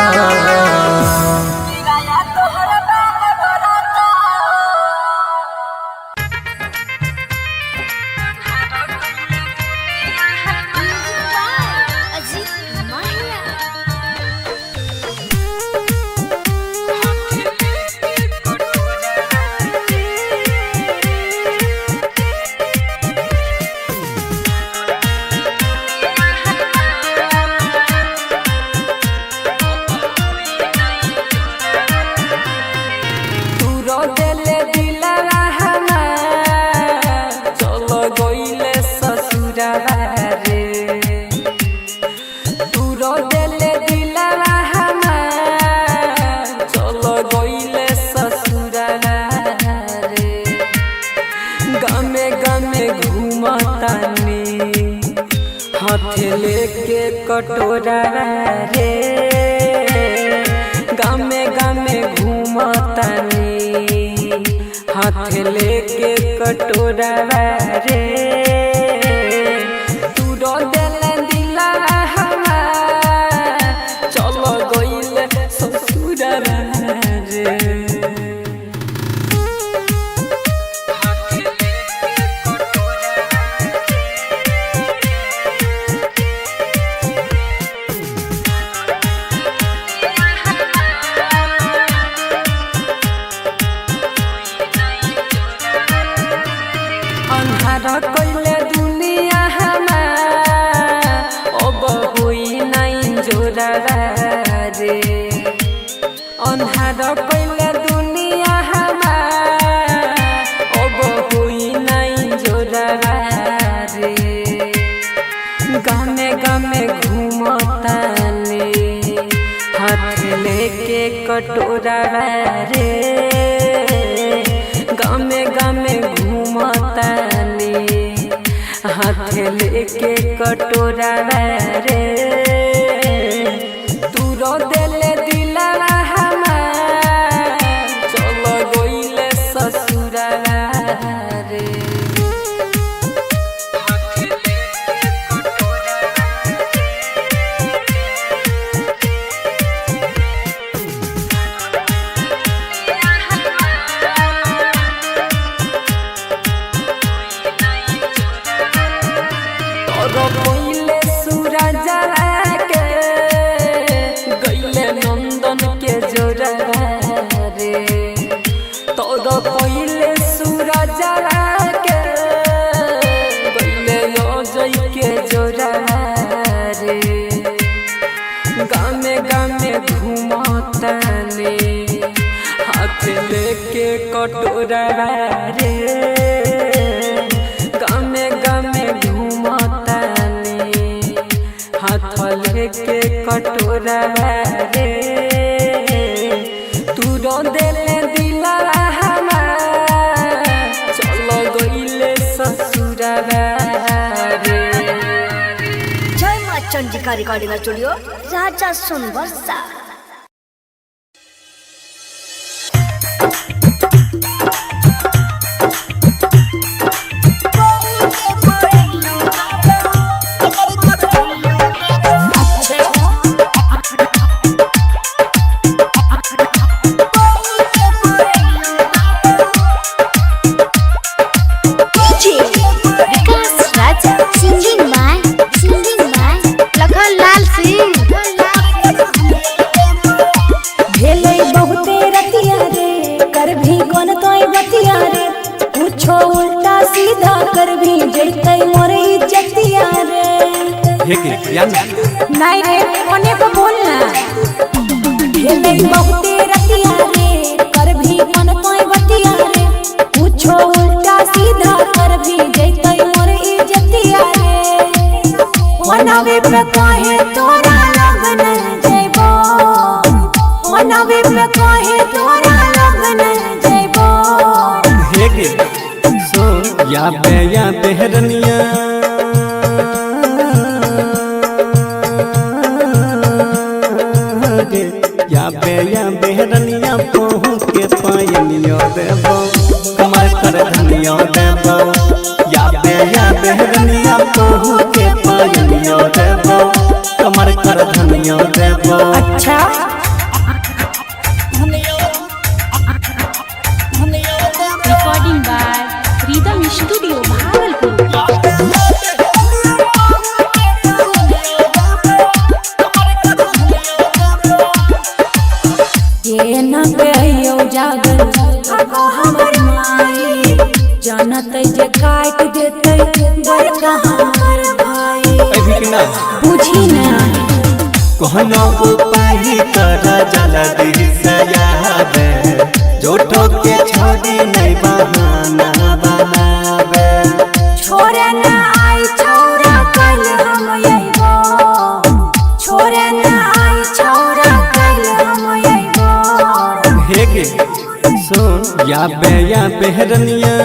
हाथ लेके कटोरा रे गामे गामे घूमतानी हाथ लेके कटोरा रे तू रो दिल दिला हमार चलो गइल ससुरा रे कइले दुनिया हमार अब होई नहीं जोरा रे अन्हार कइले दुनिया हमार अब होई नहीं जोरा रे गामे गामे घूमतानी हाथ लेके कटोरा रे लेके कटोरा रे तू रो देले दिलवा हमार चल गइले ससुरा रे पहिले सूरज के गइले नंदन के जोरा रे तोर पहिले सूरज के गइले अजय के जोरा रे गामे गामे घूमताने हाथ लेके कटोरा रे गामे गामे घूमताने हाथ लेके कटोरा रे तू रो देले दिला हमार चल गइले ससुरा रे जय माँ चंडिका रिकॉर्डिंग स्टूडियो राजा सोनवर्षा। नहीं रे कोने को बोलना भेले बहुते रतिया रे कर भी मन कोई बतिया रे पूछो उल्टा सीधा कर भी जैतै मोर इज्जतिया रे मनावे पे कहे तोरा लगन जइबो मनावे पे कहे तोरा लगन जइबो हे के सो या बेहरनिया या बेहरनिया पहू के पायनियो देबो कमर कर धनियो देबो या बेहरनिया पहू के पायनियो देबो कमर कर धनियो देबो। अच्छा recording by rhythm studio Bhagalpur. ये न कहियो जागल हमर माई जानत जे काट देते बड़का हमर भाई अभी कि ना बुझी ना कहनो उपाय कर जल्दी से आवे जोटो के छोड़ी नहीं बहाना बनावे छोरे ना आई छोरा कल हम अइबो छोरे ना आई छोरा कल हम अइबो हे के सुन या बेहरनिया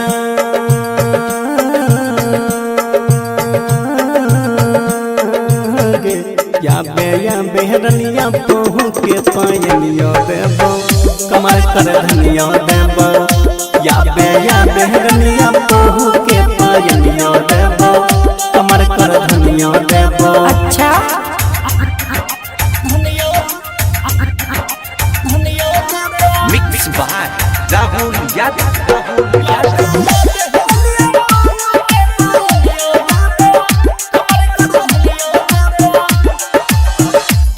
या बेहरनिया पहू के पायनियो देबो कमर कर धनियो देबो या बेहरनिया पहू के पायनियो देबो कमर कर धनियो देबो। अच्छा मिक्स बाय राहुल यादव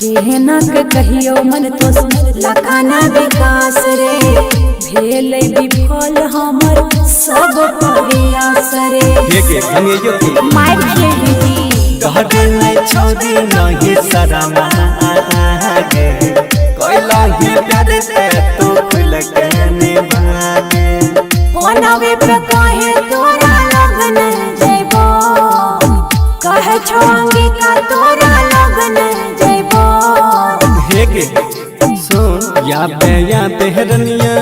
केहना के कहियो मन तो लखाना विकास रे भेलै विफल हमर सब प्रयास रे हे के हम यो के मार खेली घर नहीं छोड़ी नहीं शरमा आगे कोइला ही प्यार से तू खुल के निभागे बनावे पे कहे तोरा लगन जइबो कहे छोंगी का तोरा लगन जइबो हे के सुन या बेहरनिया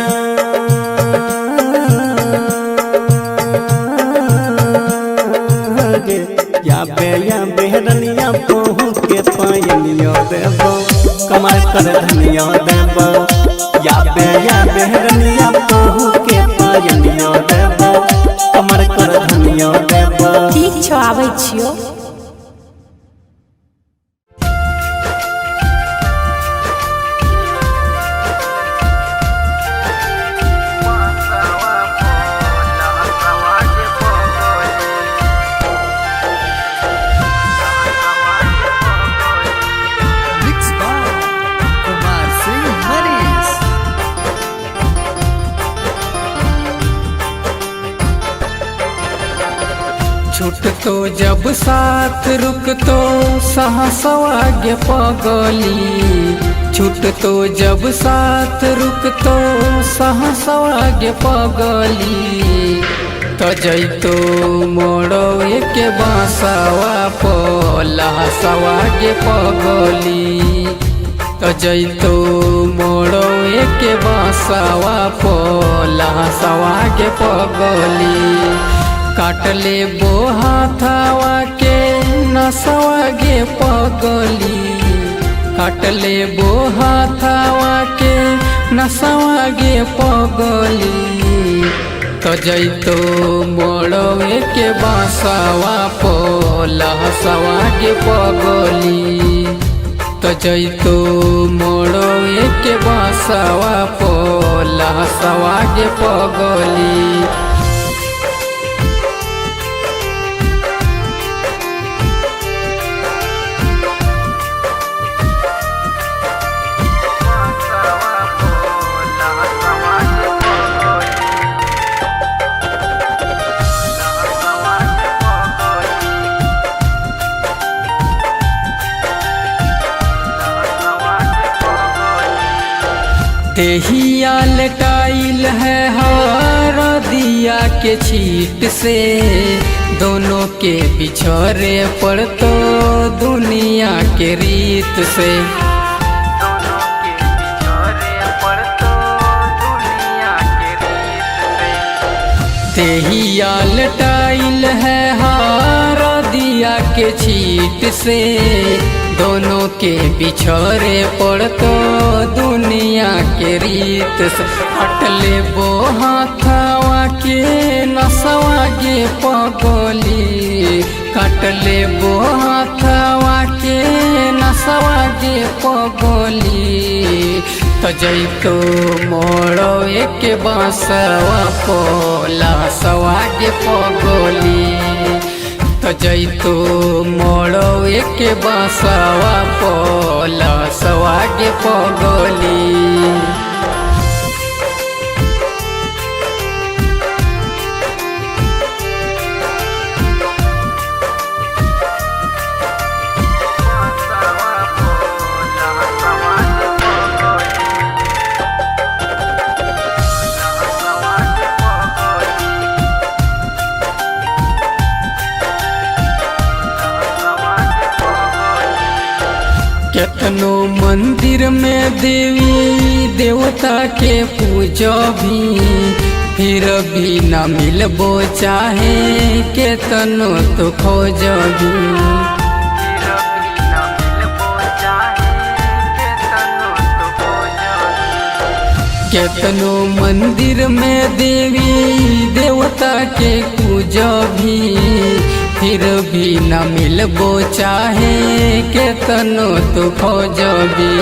या या बेहरनिया पहू के पायनिया देबो कमर कर धनिया देबो या बेहरनिया पहू के पायनिया देबो कमर कर धनिया देबो। ठीक छौ आबै छियो। छूट तो जब साथ रुक तो सहसवागे पगली छूट तो जब साथ रुक तो सहसवागे पगली तो जैतो मोड़ो के बांसवा पलहसवागे पगली तो जैतो मोड़ो के बांसवा पलहसवागे पगली काटले बो हाथावा के नसवागे पगली काटले बो हाथावा के नसवागे पगली तो जैतो मोड़वे के बांसवा पलहसवागे पगली तो जैतो मोड़वे के बांसवा पलहसवागे पगली। देहिया लटाइल है हरदिया के छीट से दोनों के बिछोरे पड़ तो दुनिया के रीत से देहिया लटाइल है हरदिया के छीट से दोनों के बिछोरे पड़ तो दुनिया के रीत से हटले बो हाथवा के नसवागे पगली कटले बो हाथवा के नसवागे पगली तो जैतो मोड़ो एक बांसवा पलहसवागे पगली तो जैतो मोड़ो एक बांसवा पलहसवागे पगली। केतनो मंदिर में देवी देवता के पूजो भी फिर भी न मिलबो चाहे केतनो तो खोजो भी केतनो मंदिर में देवी देवता के पूजो भी फिर भी न मिलबो चाहे केतनो तो खोजो भी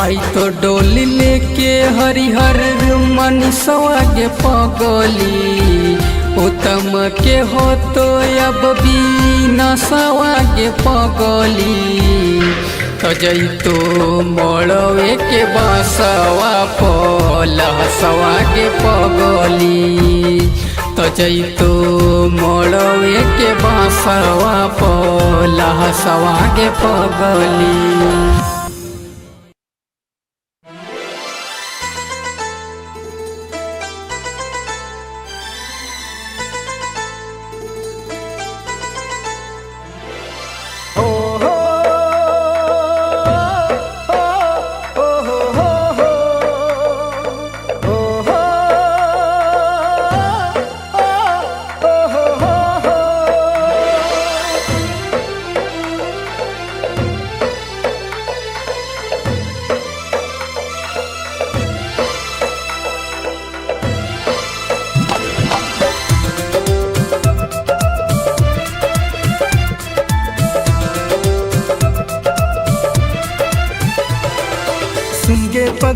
आई तो डोली लेके हरिहर मनसवागे पगली उत्तम के हो तो अब भी नसवागे पगली तो जैतो मोड़वे के बांसवा पलहसवागे पगली तो जैतो मोड़वे के बांसवा पलहसवागे पगली।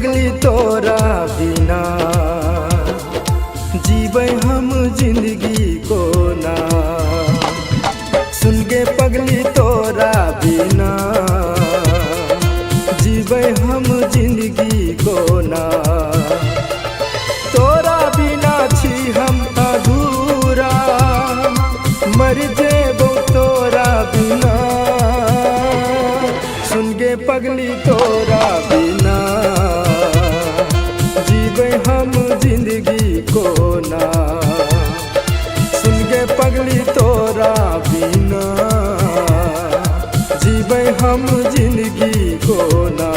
पगली तोरा बिना जीवे हम जिंदगी को ना। सुन गे पगली तोरा बिना जीवे हम जिंदगी को ना। तोरा बिना छी हम अधूरा मर जेबो तोरा बिना। सुन गे पगली तोरा बिना जीवे हम जिंदगी को ना। सुन गे पगली तोरा बिना जीवे हम जिंदगी को ना।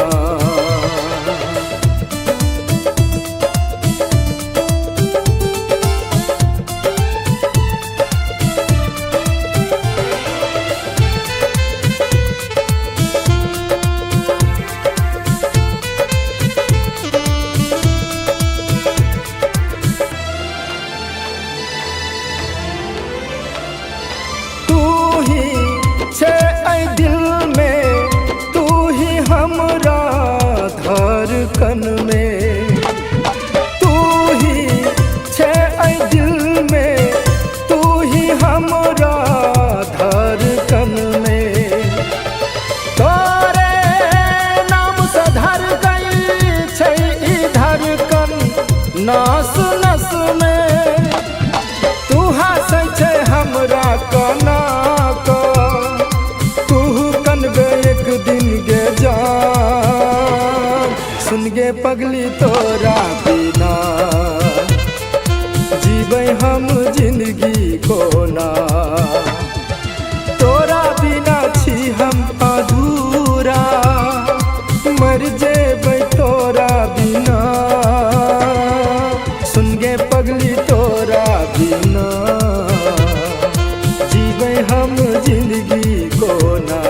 धड़कन में तू ही छे ऐ दिल में तू ही हमरा धड़कन में। तोरे नाम से धर गई छे ई धड़कन नस नस में। तू हंसै छे हमरा कना को तू कनबे एक दिन गे जान। सुन गे पगली तोरा बिना जीवे हम जिंदगी को ना। तोरा बिना छी हम अधूरा मर जेबै तोरा बिना। सुन गे पगली तोरा बिना जीवे हम जिंदगी को ना।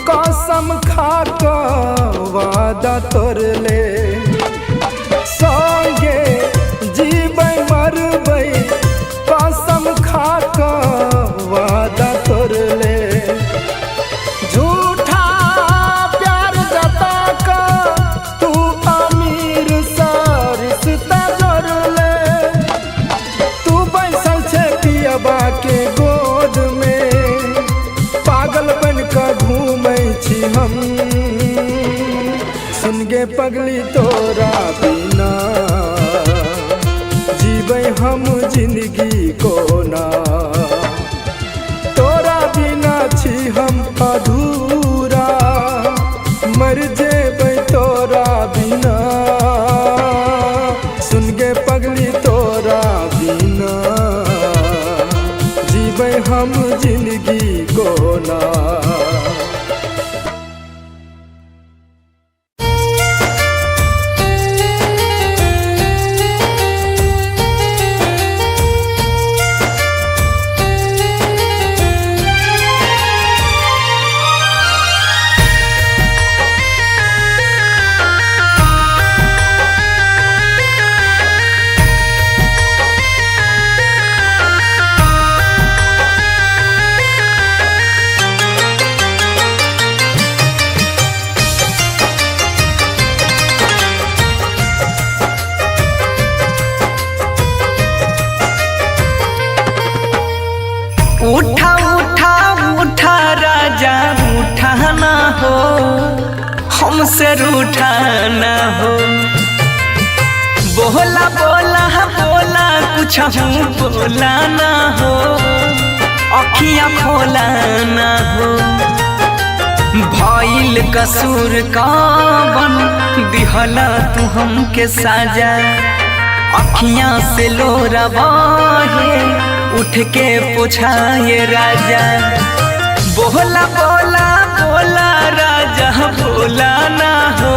कसम खा के वादा तोड़ ले संगे जीबै मरबै। कसम खा के वादा तोड़ ले झूठा प्यार जता के तू अमीर सा रिश्ता जोड़ ले। तू बैसल छे पियबा के गोद में पागल बन के घूमै छी हम। सुन गे पगली तोरा बिना जीवे हम जिंदगी को ना। तोरा बिना छी हम अधूरा मर जेबै तोरा बिना। सुन गे पगली तोरा बिना जीवे हम जिंदगी को ना। उठा उठा उठा राजा उठा ना हो हमसे रूठा ना हो। बोला बोला बोला कुछ बोला ना हो अखियाँ खोला ना हो। भइल कसूर कवन दिहला तू हमके साजा। अखियाँ से लोरा बहे उठ के पोछाए राजा। बोला बोला बोला राजा बोला ना हो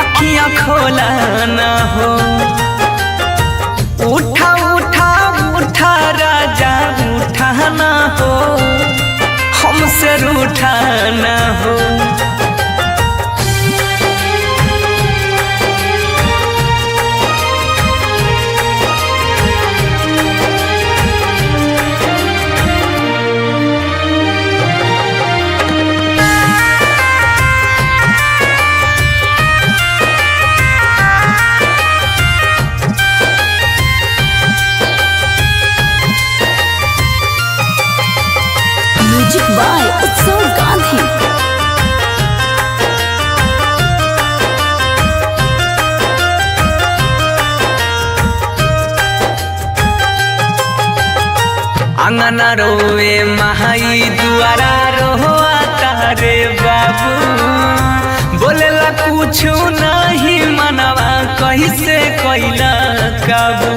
अखियाँ खोला ना हो। उठा उठा उठा राजा उठा ना हो, हमसे रूठा ना हो। म्यूजिक बाय उत्सव गांधी। अंगना रोए महाई दुआरा रोआ तारे बाबू, बोलेला कुछ नहीं मनवा कैसे कैला काबू।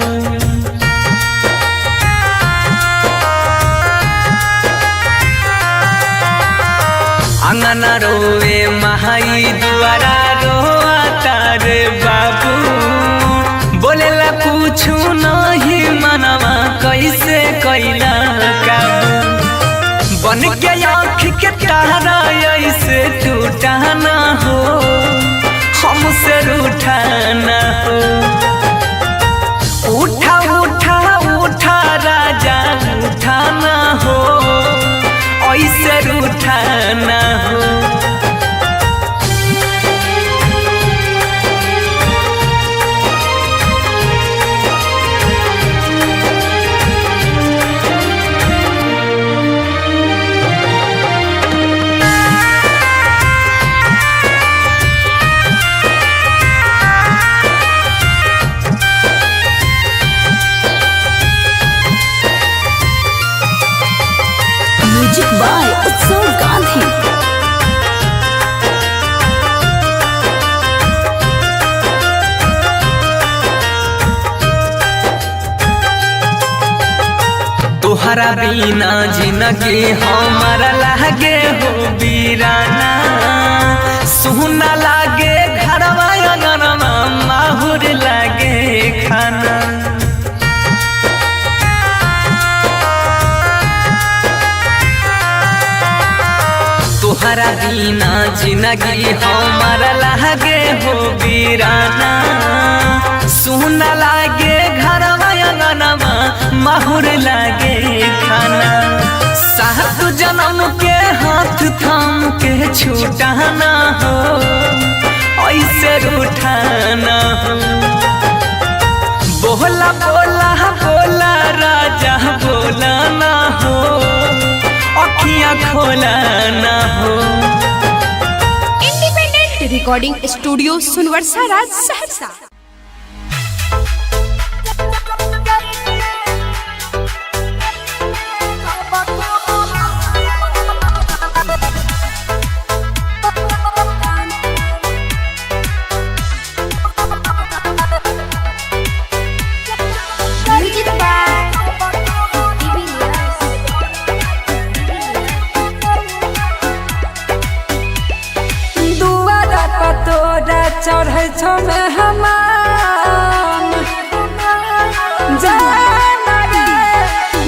अंगना रोए महाई दुआरा रोआ तारे बाबू, बोलेला कुछ नहीं मनवा कैसे कैला काबू। बन के आँख के तारा ऐसे टूटा ना हो, हमसे रूठा ना हो। उठा उठा उठा राजा उठा ना हो, ऐसे रूठा ना हो। म्यूजिक बाय उत्सव गांधी। तोहरा बिना जिंदगी हमारा लागे हो वीराना, सुना लागे घरवा अंगनवा माहुर लागे खाना। तोहरा बिना जिंदगी हमारा लागे हो वीराना, सुना लागे घरवा अंगनवा माहुर लागे खाना। सात जन्म के हाथ थाम के छूटा ना हो, ऐसे रूठा ना हो। बोला बोला बोला राजा बोला ना हो, अखियाँ खोला ना हो। Independent recording studio Sunwarsa Raj Saharsa. चढ़ै छौ में हमान जाना रे,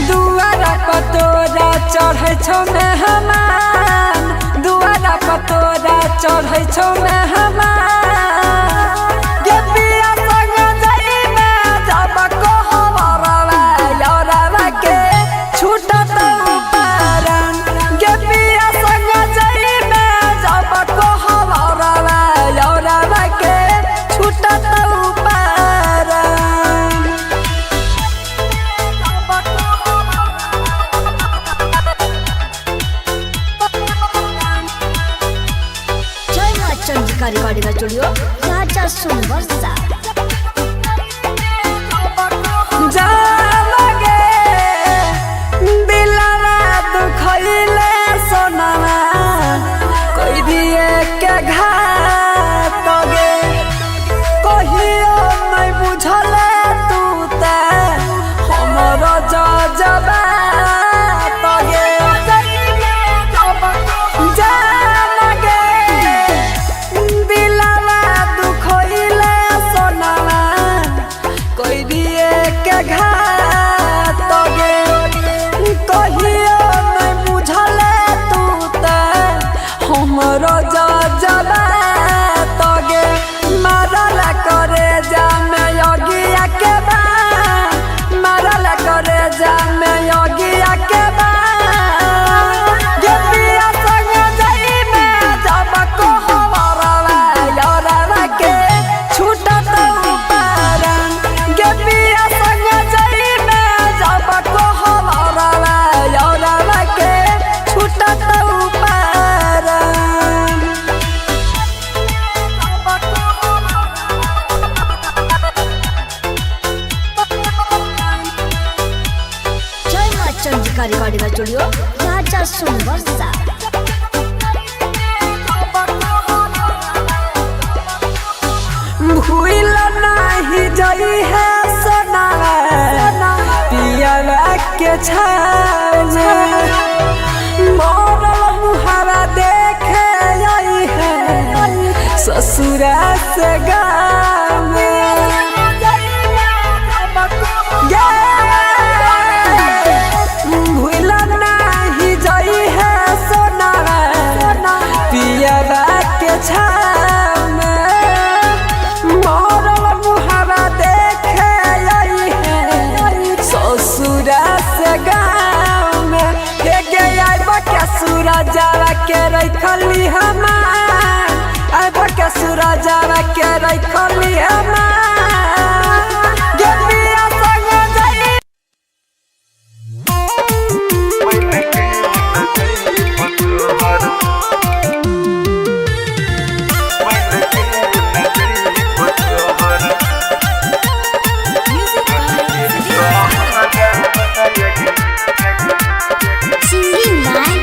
दुआरा पतोरा चढ़ै छौ में हमान, दुआरा पतोरा चढ़ै छौ में हमान। गे पिया संग जाइमे जब कहबरवा यौरवा के छूटत पारन। गे पिया संग जाइमे जब कहबरवा यौरवा के छूटत पारन। जय मां चंद्रिका रिकॉर्डिंग स्टूडियो राजा सुनवरसा। दिलवा दुखैले सोनवा कोई दिए के घात गे, कहियो नहीं बुझले तू ते हमर जजबा गे। जान गे दिलवा दुखैले सोनवा स्टूडियो राजा सोनवर्षा। भूल नहीं जई है सोना पिया के छान मोरल मुहारा देखे आई है ससुरा से गाँव भूल नहीं जई है सोना पिया के छान मोरल मुहारा देखे आई है ससुरा से गाँव में के के सूरजावा के रखली हमार अब के सूरजावा के रखली हमार गेलिया संग जाई सिंगिंग बाय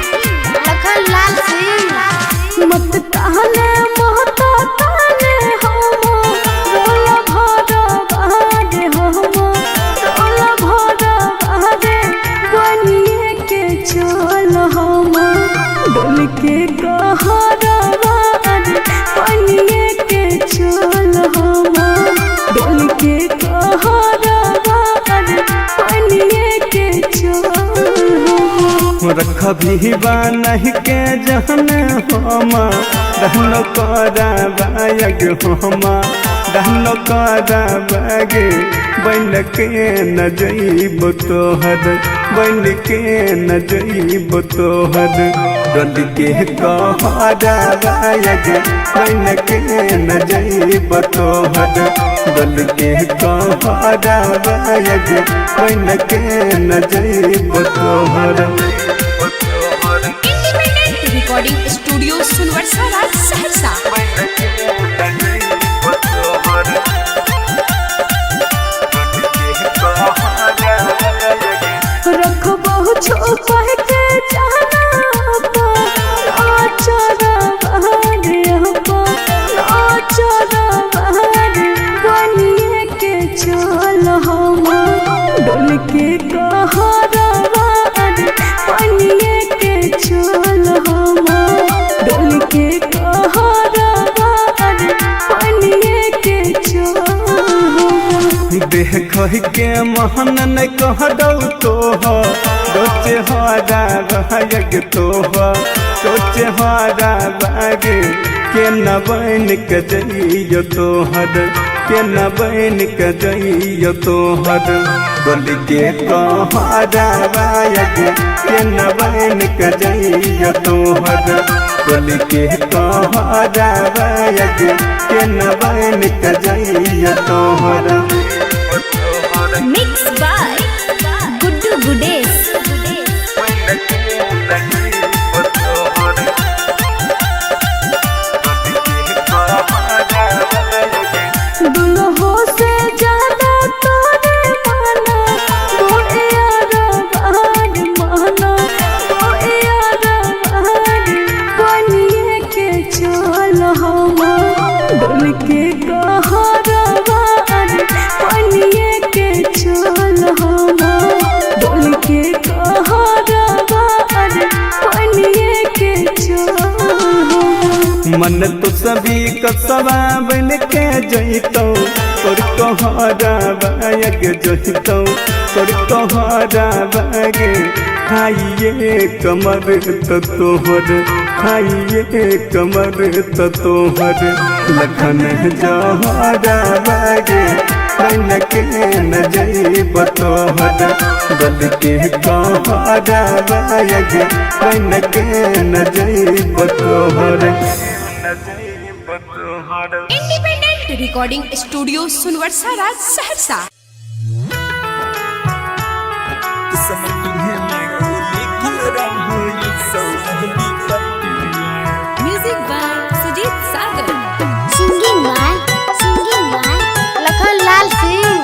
लखन लाल सिंह। मत कहने महत कहने हम रोला भर बहारे हम रोला भर बहारे बनिए के चल हम डोल के कहरवार बनिए के चल हम डोल के कहरवार बनिए के चल रख भी नहीं के जहन हम रहनो करा बायग हम रहनो करा बाग बन के न जईब तोहर बन के न जईब तोहर डल के कहरा बायग बन के न जईब तोहर डल के कहरा बायग बन के न जईब तोहर। Independent recording studio Sunwarsa Raj Saharsa. रख बहु छुपा के जाना आचर बहारे बनिए के चल हम डोल के कहरवार बनिए के चल हम डोल के कहरवार बनिए के चल देख के महन न कह दौ तोह सोचे हरा बाग तोह सोचे हरा बाग के न बन के जइयो तोहर के न बन के जइयो तोहर डोल के कहरा बाग के न बन के जइयो तोहर डोल के कहरा बाग के न बन के जइयो तोहर। Mix by Guddu Gudesh. दुल्हो से ज्यादा तोरे माना बोए यार माना बोए यार बनिए के चल हम डोल के कहरवार बनिए के चल हम डोल के कहरवार बनिए के चल मन तो सभी कसवा बन के जइतो तोर कहरा बाग जइतो तोर कहरा बाग खाइए कमर तो तोहर खाइए कमर तो तोहर लखन जहरा बाग बन के न जइब तोहर डल के कहरा बाग बन के न जइब तोहर। Independent recording studio Sunwarsa Raj Saharsa. Music by Sujeet Sagar. Singing by Lakhan Lal Singh.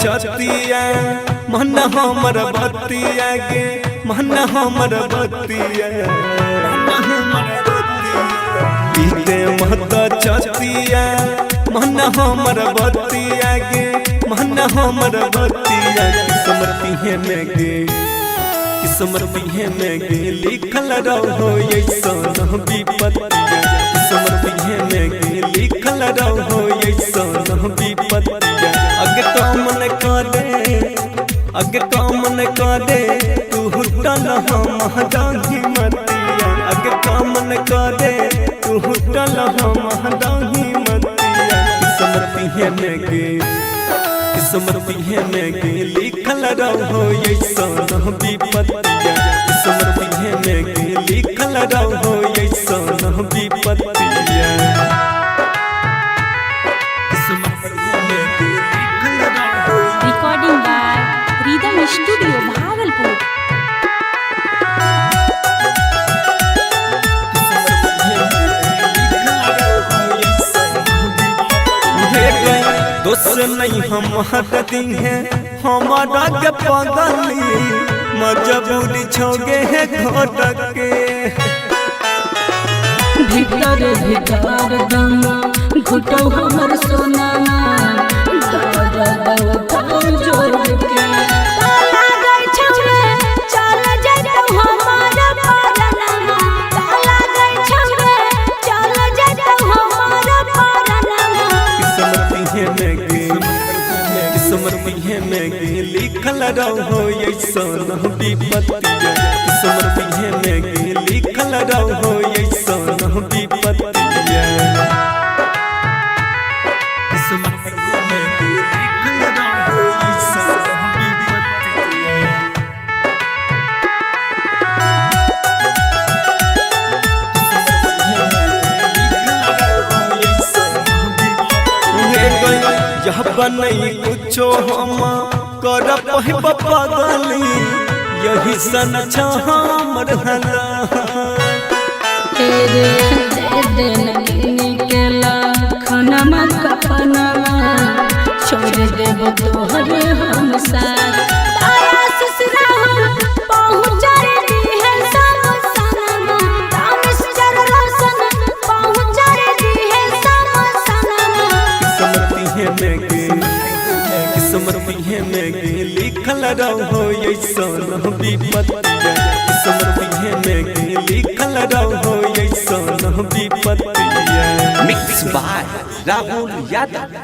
छतिया मन हमर बतिया गे मन हमर बतिया बीते महत छतिया मन हमर बतिया गे मन हमर बतिया किस्मती में गे किस्मती में गे लिखल रहो ऐसन विपत्तिया किस्मती में गे लिखल रहो ऐसन विपत्तिया अगे कामन करे अगे कामन करे तू हुटल हम डाही मतिया अगे कामन करे तू हुटल हम डाही मतिया किस्मती में गे किस्मती में गे लिखल रहो ऐसन विपत्तिया किस्मती में गे लिखल रहो ऐसन विपत्तिया recording by rhythm studio Bhagalpur. दोस्त नहीं हम हटती हैं हमारा के पगली मजबूरी छोगे है घोटक के भीतर भीतर दम घुटो हमर सोना जोड़ के ताला गई छमरे चल जइतौ हमारा परनमा ताला गई छमरे चल जइतौ हमारा परनमा किस्मती में गे लिखल रहो ऐसन विपत्तिया किस्मती में गे लिखल रहो ऐसन विपत्तिया किस्मती में गे लिखल रहो ऐसन विपत्तिया यह बनई कुछो हम कर पहिब पगली यही सन हमर हला तेरे दे निकला खनमा कपनमा छोड़ देब तोहरे हम साथ तारा ससुरा पहुंच रे है सब सनमा तामिस जर रोशन पहुंच रे है सब सनमा किस्मती में गे लिखल रहो ऐसन विपत्तिया किस्मती में गे लिखल रहो ऐसन विपत्तिया मिक्स बाय राहुल यादव।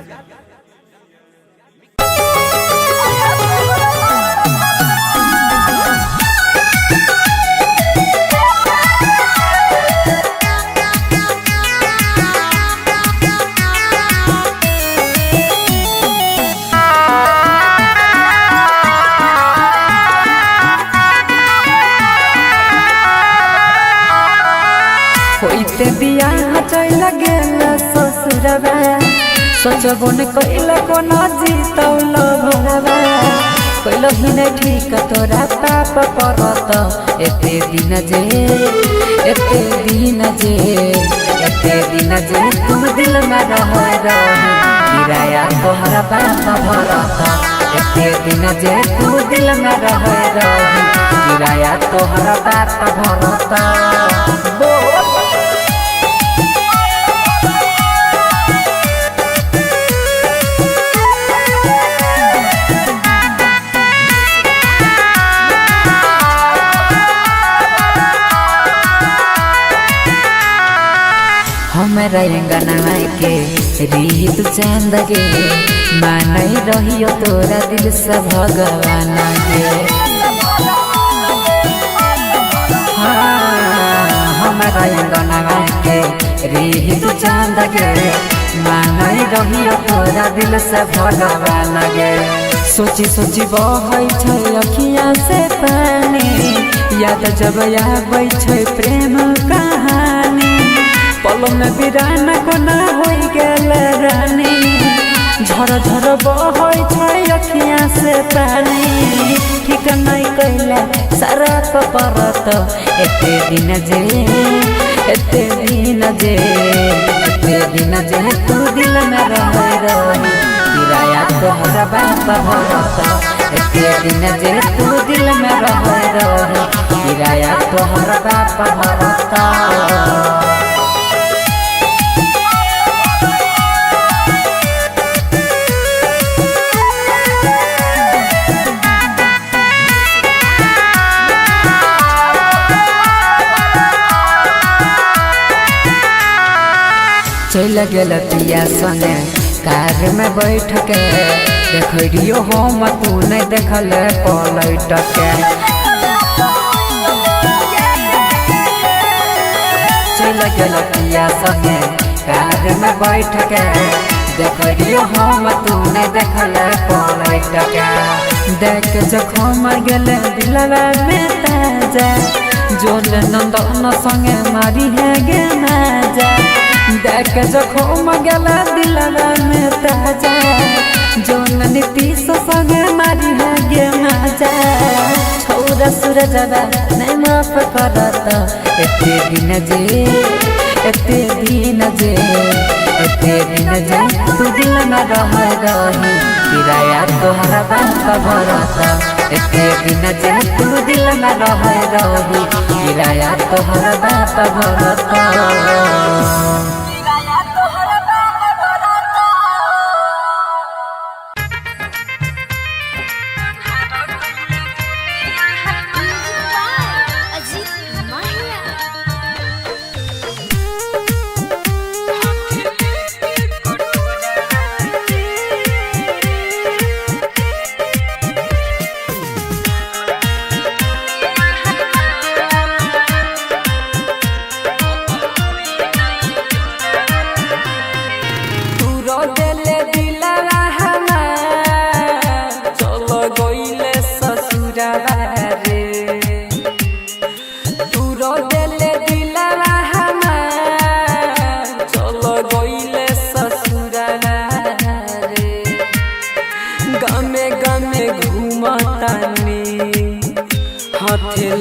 होइते बियाह चल गेल ससुरवा सोचबो न कइल कोना जीतौल भरवा कइल हिने ठीक तोरा पाप परत एते दिन जे तुम दिल में रह रही किराया तोहरा बाप भरत एते दिन जे तुम दिल में रह रही किराया तोहरा बाप भरत हमरा अंगना के रीत चंद गे मानई रहियो तोरा दिल से भगवान गे हमरा अंगना के रीत चंद गे मानई रहियो तोरा दिल से भगवान गे सोची सोची बहै छै अखियाँ से पानी याद जब आबै छै प्रेम कहानी पल में बिराना कोना हो गेल रानी झर झर बहै छै अखियाँ से पानी ठीक नहीं कैला सारा कपरत एते दिन जे तू दिल में रह रही किराया तोहरा बाप भरता एते दिन जे तू दिल में रहे किराया तोहरा बाप भरता चल गेल पिया संगे कार में बैठ के देखियो हम तू नहीं देखल पलट के चल गेल पिया संगे कार में बैठ के देखियो हम तू नहीं देखल पलट के देख जखम गेल दिलवा में ताजा जोन नंदन संगे मारी है गे नाजा देख जखम गेला दिलवा में ताजा जोन नीतीश संगे मारी है गे मजा छोरा सूरजवा नहीं माफ करत एते दिन जे तू दिल में रही किराया तोहरा बाप भरता एते दिन जे तू दिल में रही किराया तोहरा बाप भरता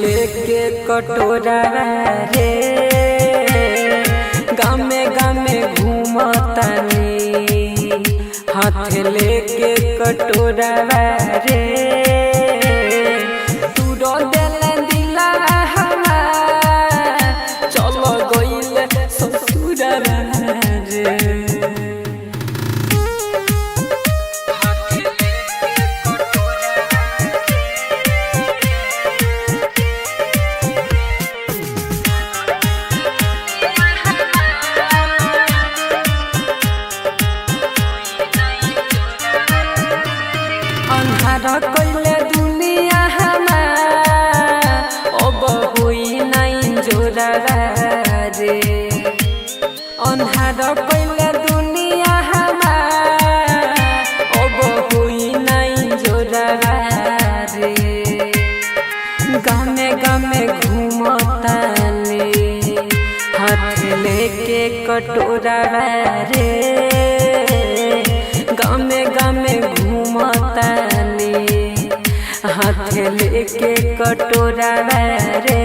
लेके कटोरा रे गामे गामे घूमतानी हाथ लेके कटोरा रे तू रो दिल दिला हमार चलो गइल ससुरा रे कइले दुनिया हमार अब होई नहीं जोरा रे अन्हार कइले दुनिया हमार अब होई नहीं जोरा रे गामे गामे घूमतानी हाथ लेके कटोरा रे गामे गामे घूमतानी हाथ लेके कटोरा रे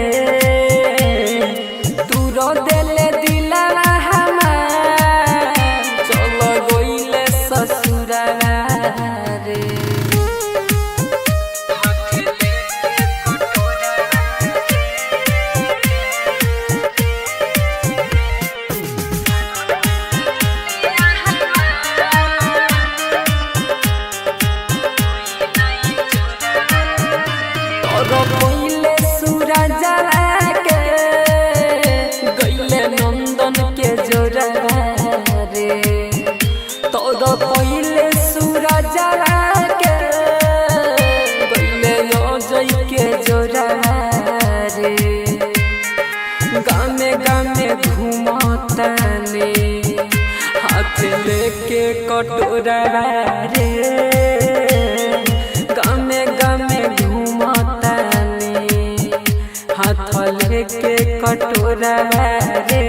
तू रो दिल दिला हमार चलो गइले ससुरा रे पहिले सूरजा के गइले नंदन के जोरा रे तोर पहिले सूरजा के गइले अजय के जोरा रे गामे गामे घूमतानी हाथ लेके कटोरा रे गामे गामे हाथ लेके कटोरा रे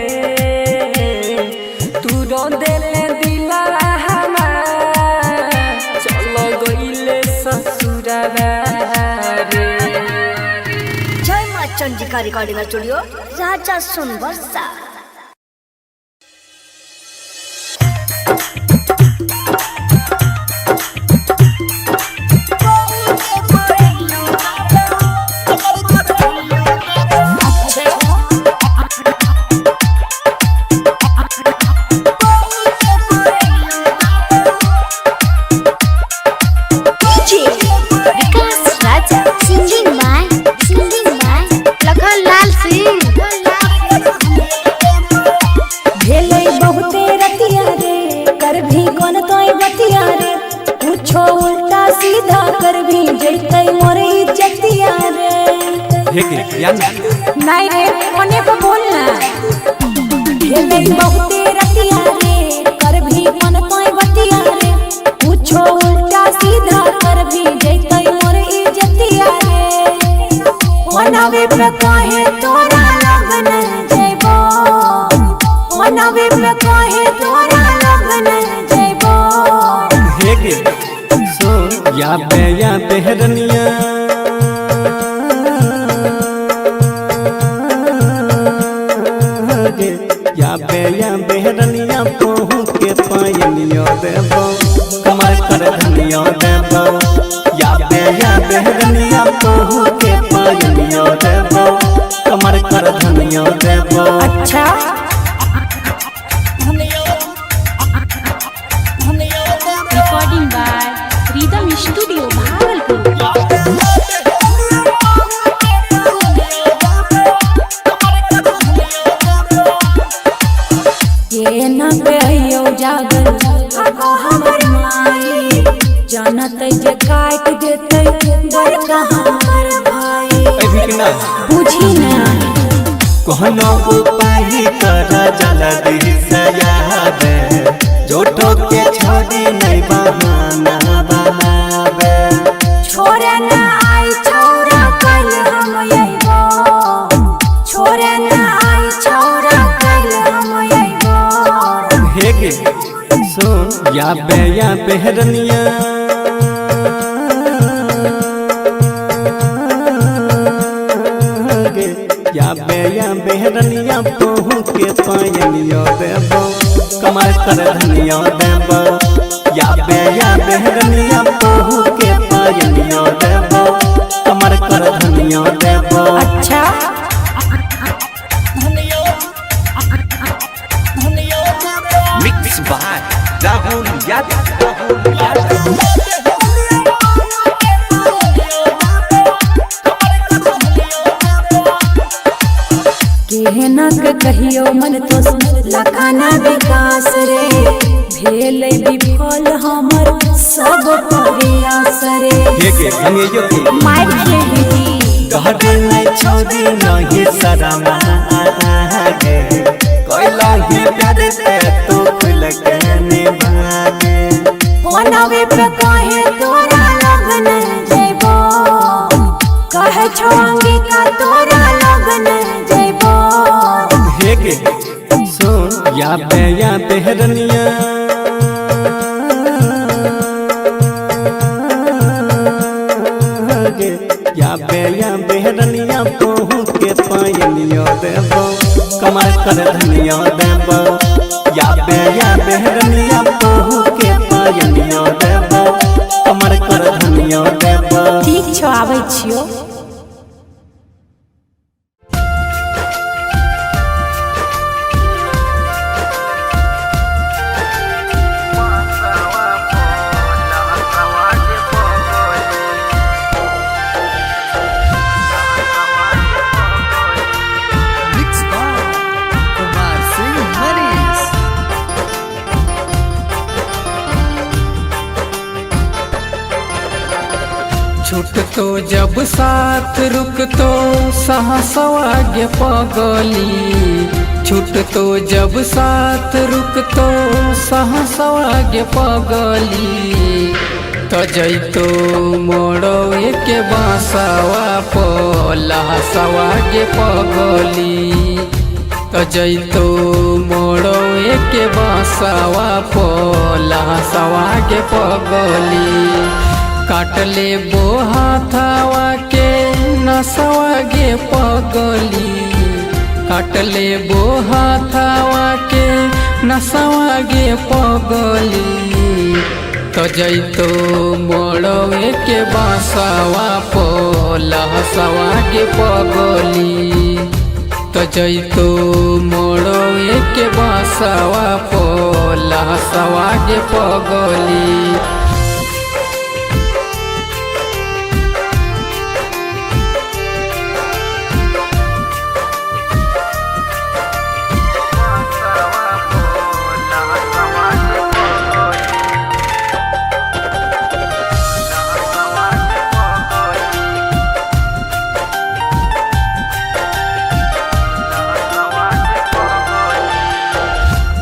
तू रो दिल दिला हमार चलो गइले ससुरा रे जय मां चंडिका रिकॉर्डिंग स्टूडियो राजा सोनवर्षा। हेगे यान नहीं रे मने पे बोलना खेले बहुते रतिया रे कर भी मन कोई बतिया रे पूछो उल्टा सीधा कर भी जैतै मोर इज्जतिया रे मनावे पे काहे तोरा लगन जइबो मनावे पे काहे तोरा लगन जइबो हेगे सुन या बेहरनिया या बेहरनिया पहू के पायनियो देबो कमर कर धनियो देबो या बेहरनिया पहू के पायनियो देबो कमर कर धनियो देबो। अच्छा recording by rhythm studio Bhagalpur. ये न कहियो जागल आगो हमर माई जानत जे काट देतै बड़का हमर भाई अभी ना बुझी ना कहनो उपाय कर जल्दी से याद जोटो के छोड़ी नहीं बहाना बनावे छोरे ना आई छोरा कल हम अइबो छोरे ना आई छोरा कल हम अइबो हेगे सुन या बेहरनिया या बेहरनिया पहू के पायनियो देबो कमर कर धनियो देबो या बेहरनिया पहू के पायनियो देबो कमर कर धनियो देबो। अच्छा मिक्स बाय राहुल यादव। केहना के कहियो मन तो लखाना विकास रे भेल विफल हमर सब प्रयास रे हेगे हमें यो के मार खेली कहते नहीं छोड़ी नहीं शरमा आगे कोई लाही प्यार से तो खुल के निभागे मनावे पे काहे तोरा लगन जइबो कहे छोंगी का तोरा लगन जइबो हेगे सुन या बेहरनिया या बेहरनिया पहू के पायनियो देबो कमर कर धनियो देबो या बेहरनिया पहू के पायनियो देबो कमर कर धनियो देबो। ठीक छौ आबै छियो। छूट तो जब साथ रुक तो सहसवाग्य पगली छूट तो जब साथ रुक तो सहसवाग्य पगली तो जैतो मोड़ो के बांसवा पलहसवाग्य पगली तो जैतो मोड़ो के बांसवा पलहसवाग्य पगली काटले बोहाथावा के नसवा गे पगली काटले बोहाथावा के नसवा गे पगली तो जैतो मोड़वे के बांसवा पलहसवा गे पगली तो जैतो मोड़वे के बांसवा पलहसवा गे पगली।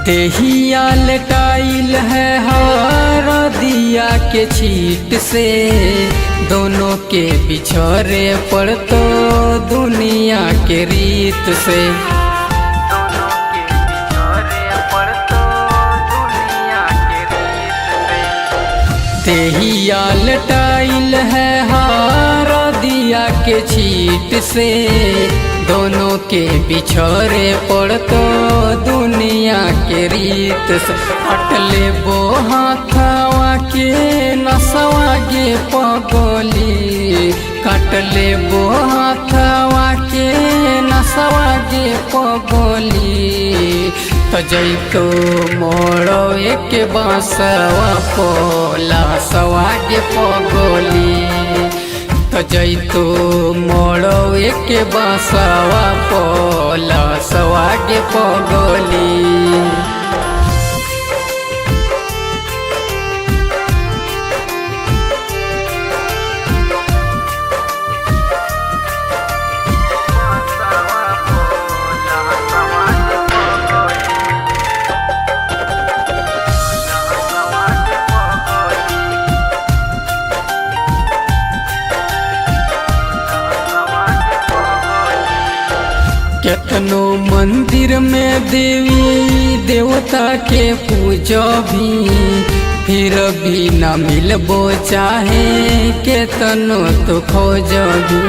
देहिया लटाइल है हर दिया के छीट से, दोनों के बिछड़े पड़ तो दुनिया के रीत से। देहिया लटाइल है हर दिया के छीट से, दोनों के बिछड़े पड़ तो दुनिया के रीत से। हटले बो हाथवा के नसवा गे पगोली, कटले बो हाथवा के नसवा गे पगोली। तो जैतो मोड़ो एक बांसवा पोला सवा गे पगोली। तो जैतो मोड़ो एक बांसवा पोला सवा गे पगोली। केतनो मंदिर में देवी देवता के पूजो भी, फिर भी न मिलबो चाहे केतनो तो खोजो भी।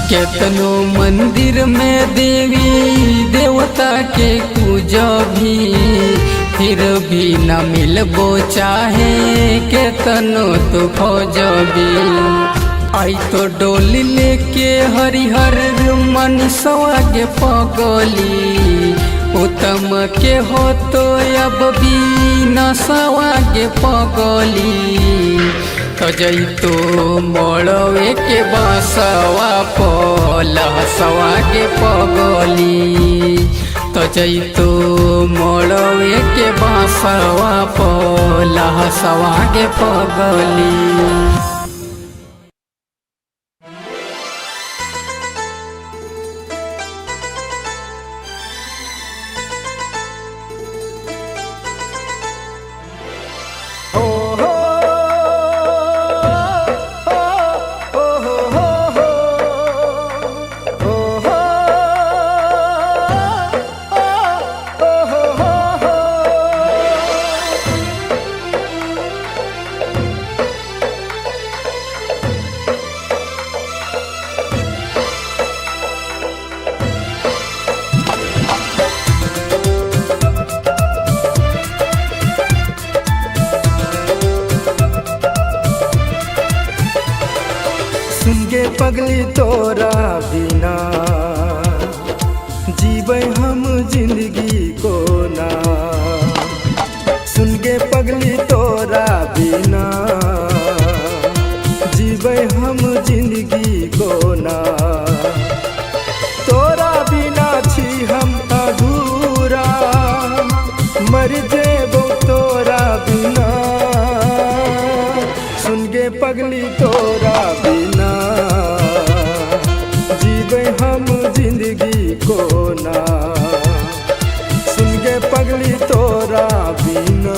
केतनो मंदिर में देवी देवता के पूजो भी, फिर भी न मिलबो चाहे केतनो तो खोजो भी। आई तो डोली लेके हरिहर मनीषवा गे पगोली, उत्तम के हो तो अब भी नसवा गे पगोली। तो जैतो मोड़वे के बांसवा पोला सवा गे पगोली। तो जैतो मोड़वे के बांसवा पोला सवा गे पगोली। पगली तोरा बिना जीवे हम जिंदगी को ना, सुन के पगली तोरा बिना जीवे हम जिंदगी को ना। तोरा बिना छी हम अधूरा, मर जेबो तोरा बिना। सुन के पगली तोरा बिना जीवे हम जिंदगी को ना, सुन के पगली तोरा बिना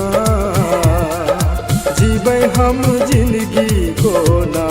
जीवे हम जिंदगी को ना।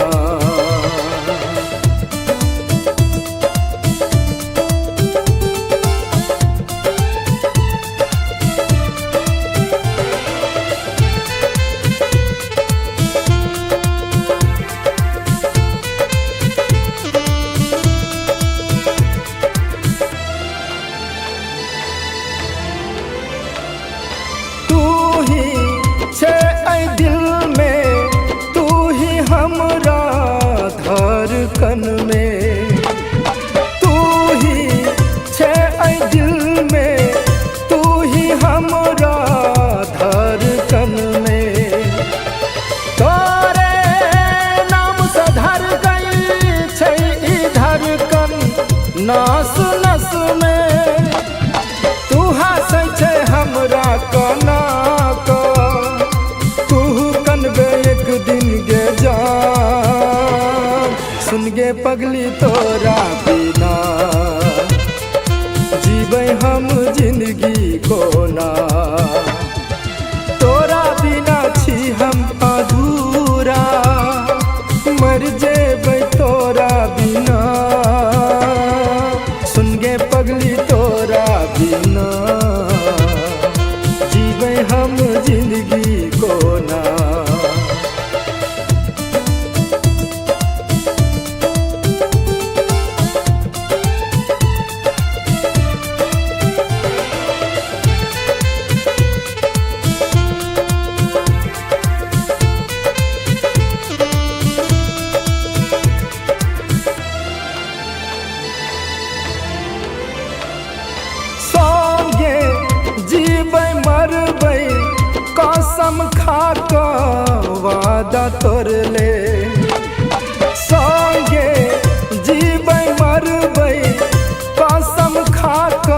धड़कन में तू ही छे ऐ दिल में, तू ही हमरा धड़कन में। तोरे नाम से धर गई छे ई धड़कन नस नस में। तू हंसै छे हमरा कोना को, तू कनबे एक दिन गे जा। सुन गे पगली जिंदगी को ना। संगे जीबै मरबै कसम खाक वादा तोड़ले। संगे जीबै मरबै कसम खाक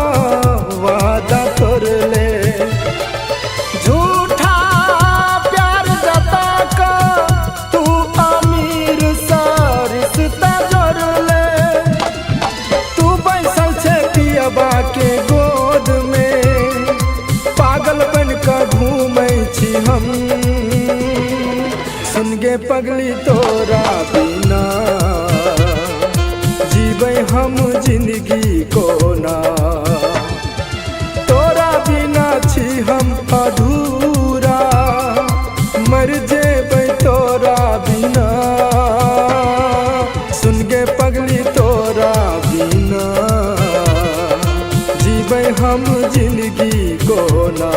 वादा तोड़ले। झूठा प्यार जता का तू अमीर सा रिश्ता जोड़ले। तू बैसल छे पियबा के गोद में, पागल बन के घूमै छी हम। सुन गे पगली तोरा बिना जीबै हम जिंदगी को ना। तोरा बिना छी हम अधूरा, मर जेबै तोरा बिना। सुन गे पगली तोरा बिना जीबै हम जिंदगी को ना।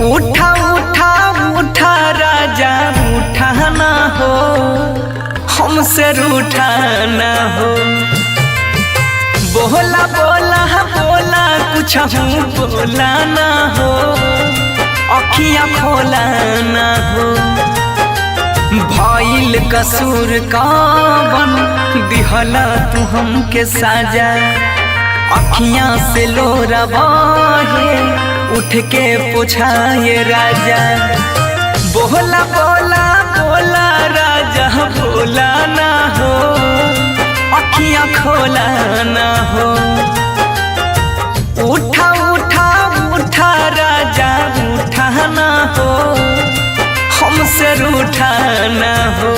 उठा उठा उठा राजा उठा ना हो, हमसे रूठा ना हो। बोला बोला बोला कुछ हूँ बोला ना हो, अखियाँ खोला ना हो। भइल कसूर कवन दिहला तू हमके साजा। अखियाँ से लोरा बहे उठ के पूछाए राजा। बोला बोला बोला राजा बोला ना हो, अखियाँ खोला ना हो। उठा उठा उठा राजा उठा ना हो, हमसे रूठा ना हो।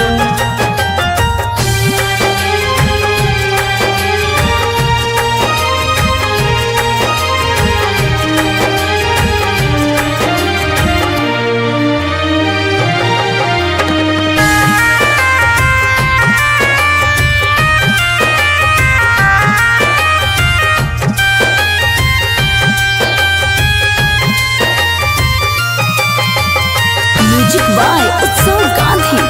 म्यूजिक बाय उत्सव गांधी।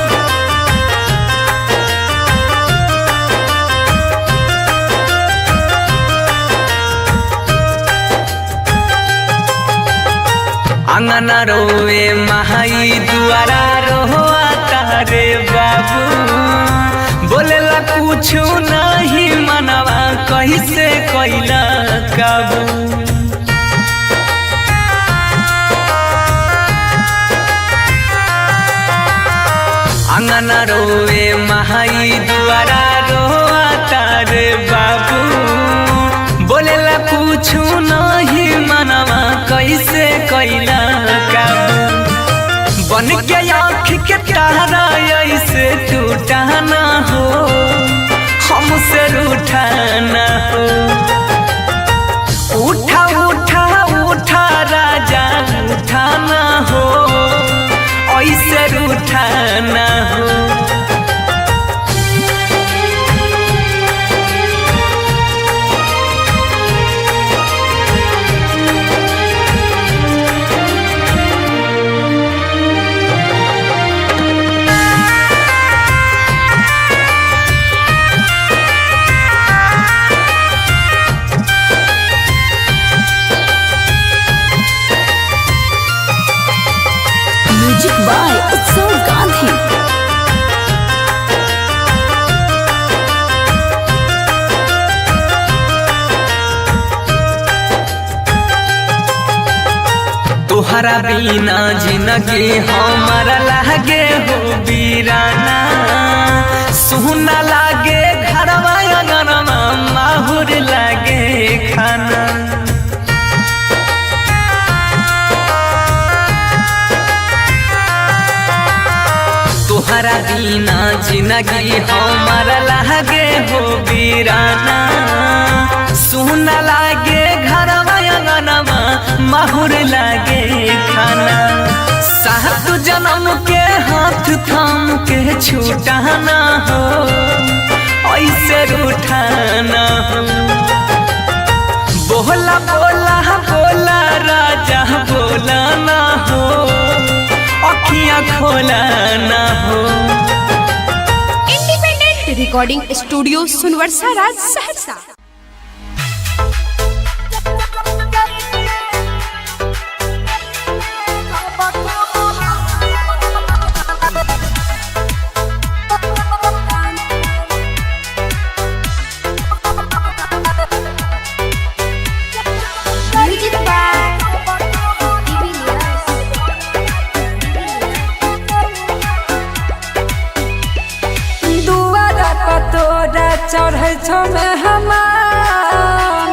अंगना रोवे महाई दुआरा रोआ तारे बाबू। बोलेला कुछ नहीं मनवा कैसे कैला काबू। अंगना रोवे महाई दुआरा रोआ तारे बाबू। बोलेला कुछ नहीं मनवा कैसे कैला काबू। बन के आँख के तारा ऐसे टूटा ना हो, हमसे रूठा ना हो। उठा उठा उठा राजा उठा ना हो, ऐसे रूठा ना हो। म्यूजिक बाय उत्सव गांधी। तोहरा बिना जिंदगी हमारा लागे हो वीराना सुना लागे घरवा अंगनवा माहुर लागे खाना तोहरा बिना जिंदगी हमारा लागे हो वीराना सुना लागे घरवा अंगनवा माहुर लागे खाना सात जन्म के हाथ थाम के छूटाना हो ऐसे रूठाना हो बोला बोला बोला राजा बोला ना हो अखियां खोला ना हो। Independent recording studio Sunwarsa Raj Saharsa. चढ़े छो में हमान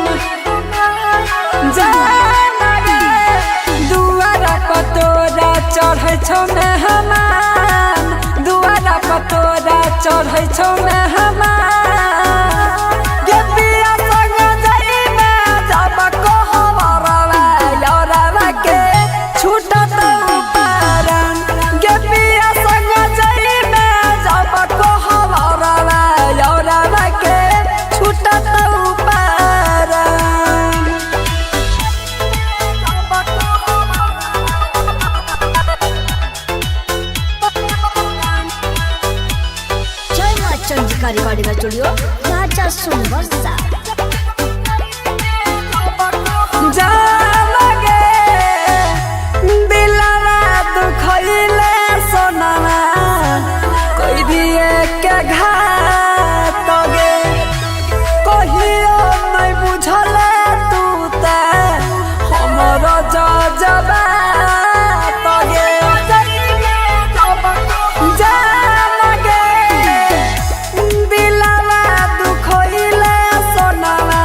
जाना रे दुआरा पतोरा चढ़े छो में हमान दुआरा पतोरा चढ़े छो में हमान गे पिया संग जाइबे जब कहवरवा लौरवा के छूटत पारन गे पिया संग जाइबे जब कहवरवा लौरवा के छूटत पारन। जय मां चंद्रिका रिकॉर्डिंग स्टूडियो राजा सुनवरसा। जालगे दिलवा दुखइले सोनावा कोई दिए के घात गे कहियो नहीं बुझले तू ते हमर जजबा तगे जालगे दिलवा दुखइले सोनावा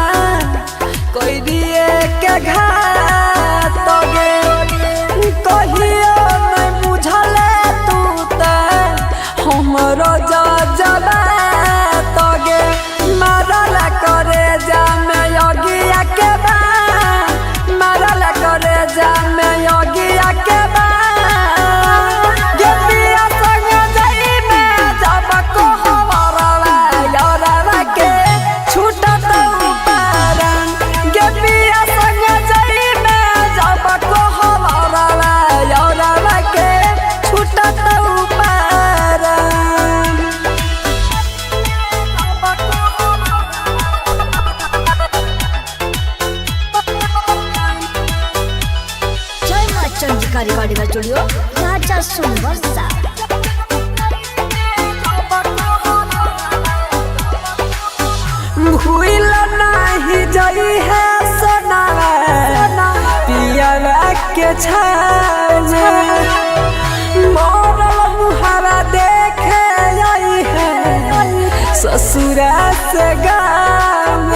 कोई दिए के घात गे कहियो नहीं बुझले तू ते हमर जजबा तगे मारल करे जा में योगिया के बा मारल करे जा में योगिया के बा गे पिया संग जाइबे जब कहवरवा लौरवा के छूटत पारन गे पिया संग जाइबे जब कहवरवा लौरवा के छूटत पारन। जय मां चंद्रिका रिकॉर्डिंग स्टूडियो राजा सुनवरसा। भूल नहीं जई है सोनावा पियावा के छाने मोरल मुहावा देखे आई है ससुरा से गाँव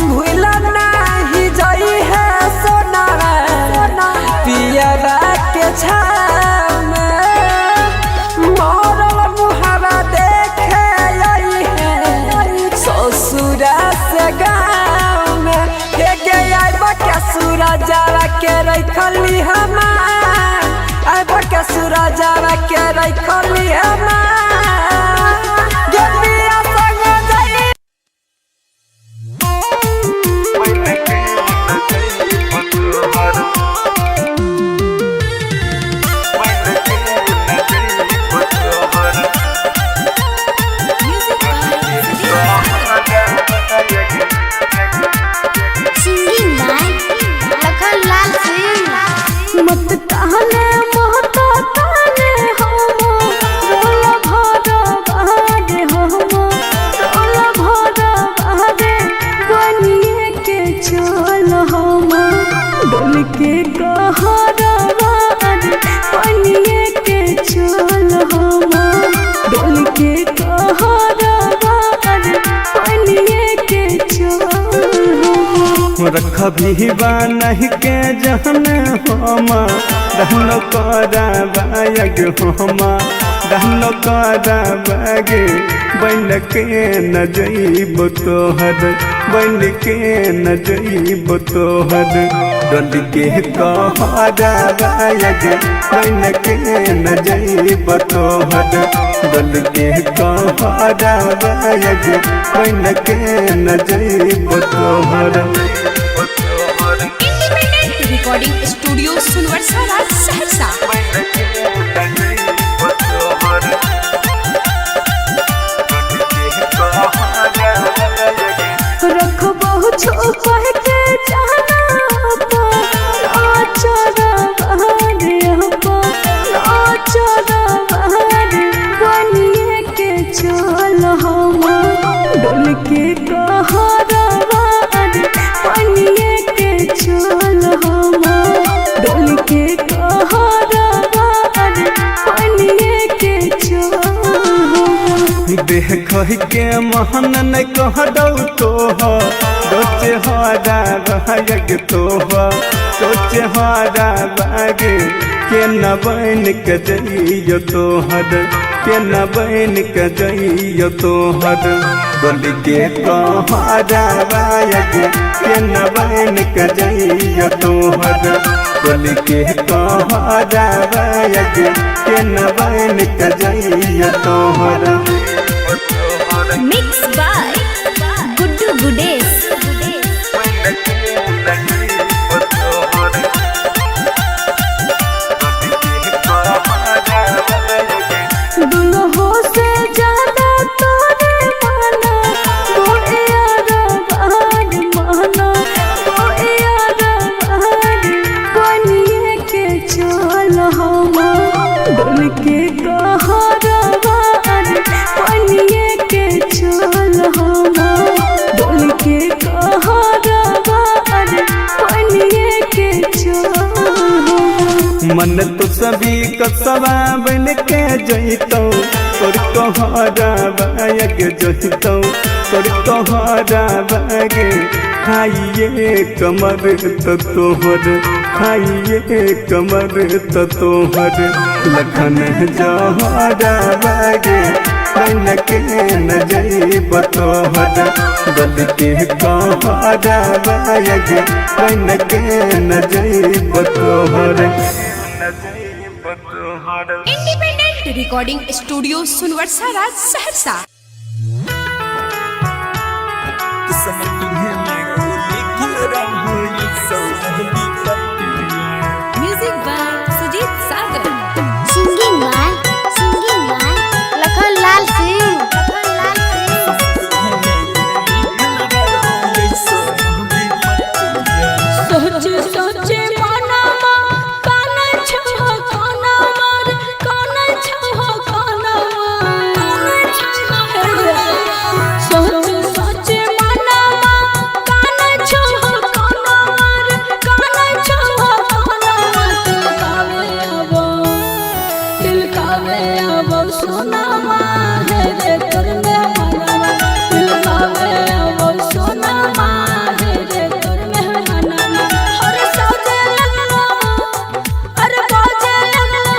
भूल नहीं जई है सोनावा पियावा के छाने मोरल मुहावा देखे आई है ससुरा से गाँव में के आइब के सूरजावा के रखली हमार आइब के सूरजावा के रखली हमार गे पिया संग जाई सिंगिंग लाइन लखन लाल सिंह। मत कहने मोहतो ताने हो रोला कभी नहीं के जहन हम रहनो कराबायग हम रहनो कराबाग बन के न जइब तोहर बन के न जइब तोहर डोल के कहराबायग बन के न जइब तोहर डोल के कहराबायग बन के न जइब तोहर। Independent recording studio Sunwarsa Raj Saharsa. रखबो छुपा के जाना बनिए के चल हम डोल के कहराबाद बनिए के चल हम डोल के कहराबाद बनिए के चल। देख के महन न कह दौ सोचे हराबायग सोचे हराबाग के न बन के जइयो तोहर के न बन के जइयो तोहर डोल के कहराबायग के न बन के जइयो तोहर डोल के कहराबायग के न बन के जइयो तोहर। Mix by Guddu Gudesh. दुल्हो से ज्यादा तोरे माना वो याराबाद माना वो याराबाद बनिए के चल हम डोल के कहराबाद बनिए के चल हम डोल के कहराबाद बनिए के चल। मन तो सभी कसबा बन के जइतौ तोर कहराबायग जइतौ तोर कहराबाग खाइए कमर तो तोहर खाइए कमर तो तोहर लखन जहराबाग बन के न जइब तोहर डोल के कहराबायग बन के न जइब तोहर। Independent recording studio Sunwarsa Raj Saharsa. Music by Sujeet Sagar. Singing by Lakhan Lal Singh. सोचे सोचे मनमा काना छह काना मार काना छह काना सोचे सोचे मनमा काना छह काना मार काना छह काना दिल कावे अब सोना माँ है रे तोर में मनवा दिल कावे अब सोना माँ है रे तोर में मनवा। हर सौदे लगलो हर बाजे लगलो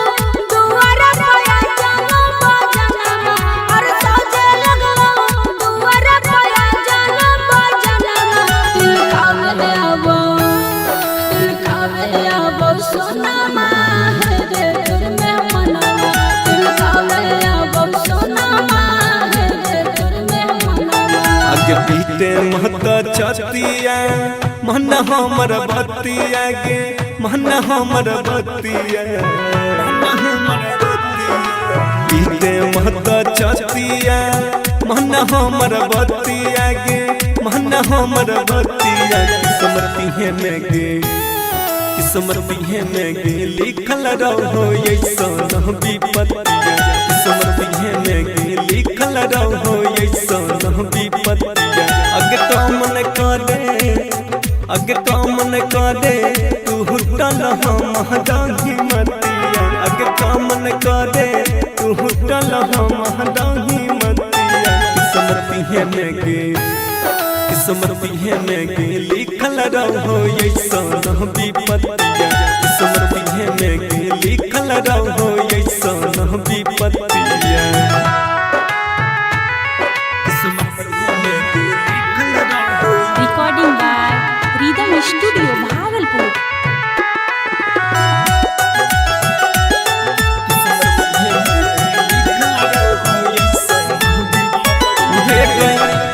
दुआरा पाया जानो बजना हर सौदे लगलो दुआरा पाया जानो बजना दिल कावे अब सोना माँ है रे तोर में मनवा दिल कावे अब सोना माँ है रे तोर में मनवा। आगे पीते महता छतिया मन हमर बतिया गे मन हमर बतिया पीते महता छतिया मन हमर बतिया गे मन हमर बतिया किस्मती में गे लिखल रहो ऐसा विपत्तिया किस्मती में गे लिखल रहो ऐसा विपत्तिया अगे काम न करे तू हुटल हम दाही मतिया अगे काम न करे तू हुटल हम दाही मतिया किस्मती किस्मतिये में के लिखल रहो ऐसन विपत्तिया किस्मतिये में के लिखल रहो ऐसन विपत्तिया Recording by Rhythm Studio, Bhagalpur.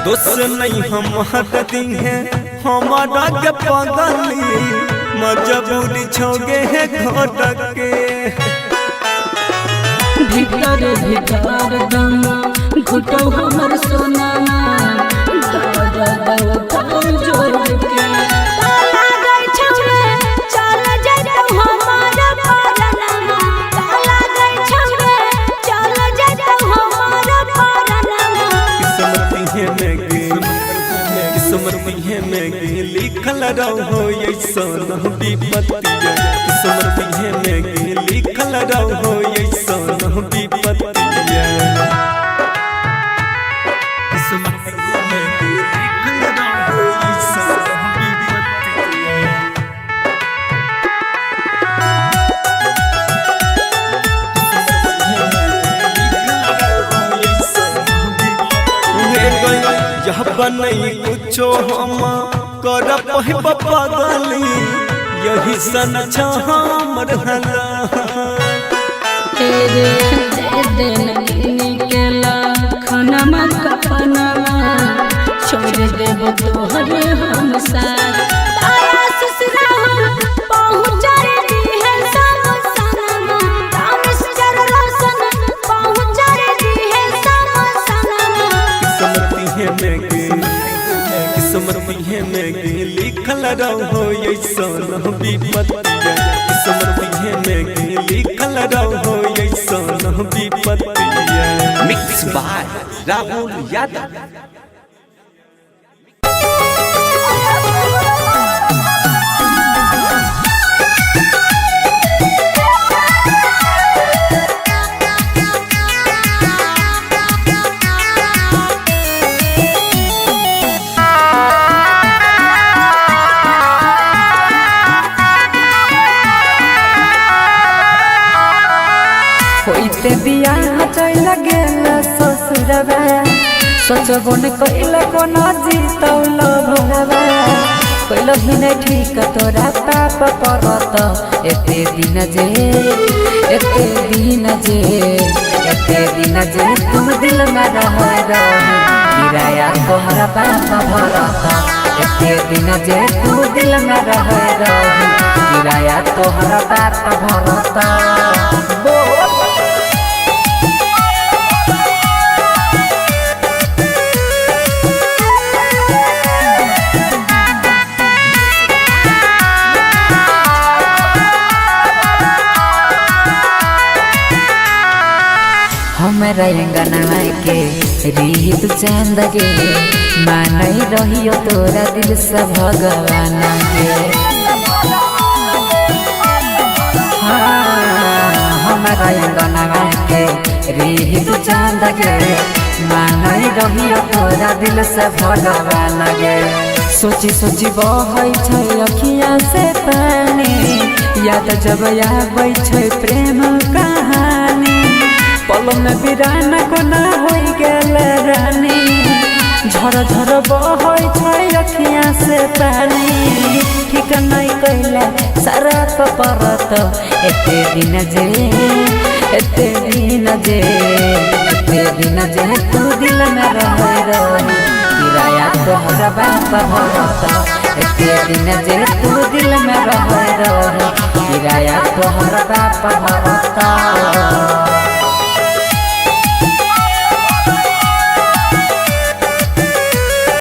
दोस्त नहीं हम दिन है हमारा के पगली मजबूरी छोगे है घोटक के भीतर भीतर दम घुटो हमर सोना जोर के ताला गई छौरे चल जइतौ हमार परनमा ताला गई छौरे चल जइतौ हमार परनमा किस्मतिये में के लिखल रहो ऐसन विपत्तिया किस्मतिये में के लिखल रहो ऐसन विपत्तिया किस्मतिये में के लिखल रहो ऐसन विपत्तिया यह बनई कुछो हम कर पगली यही सन हमर हला तेरे दे देन केला खाना कपनवा छोड़ देब तोहरे हम साथ तारा ससुरा पहुँच रे है सब सनमा मिस्टर रोशन पहुँच रे है सब सनमा किस्मतिये में के लिखल रहो ऐसन विपत्तिया किस्मतिये में के लिखल रहो ऐसन विपत्तिया मिक्स बाय राहुल यादव। होइते बियाह चल गेल ससुरवा सोचबो न कइला कोना जीतौल भरवा कइल ही न ठीक तोरा पाप परत एते दिन जे तुम दिल में रह किराया तोहरा पाप भरत एते दिन जे तुम दिल में रह किराया तोहरा पाप भरत हमरा अंगना के रीत चंद गे मानई रहियो तोरा दिल से भगवान गे हमरा अंगना के रीत चंद गे मानई रहियो तोरा दिल से भगवान गे सोची सोची बहै छै अखिया से पानी याद जब आबै छै प्रेम कहानी पल में बिरान कोना होई गेल रानी झर झर बहै छै अखिया से पानी ठीक नहीं कैला सारा परत एते दिन जे तू दिल में रह किराया तोहरा बाप भरत एते दिन जे तू दिल में रह किराया तोहरा बाप भरत।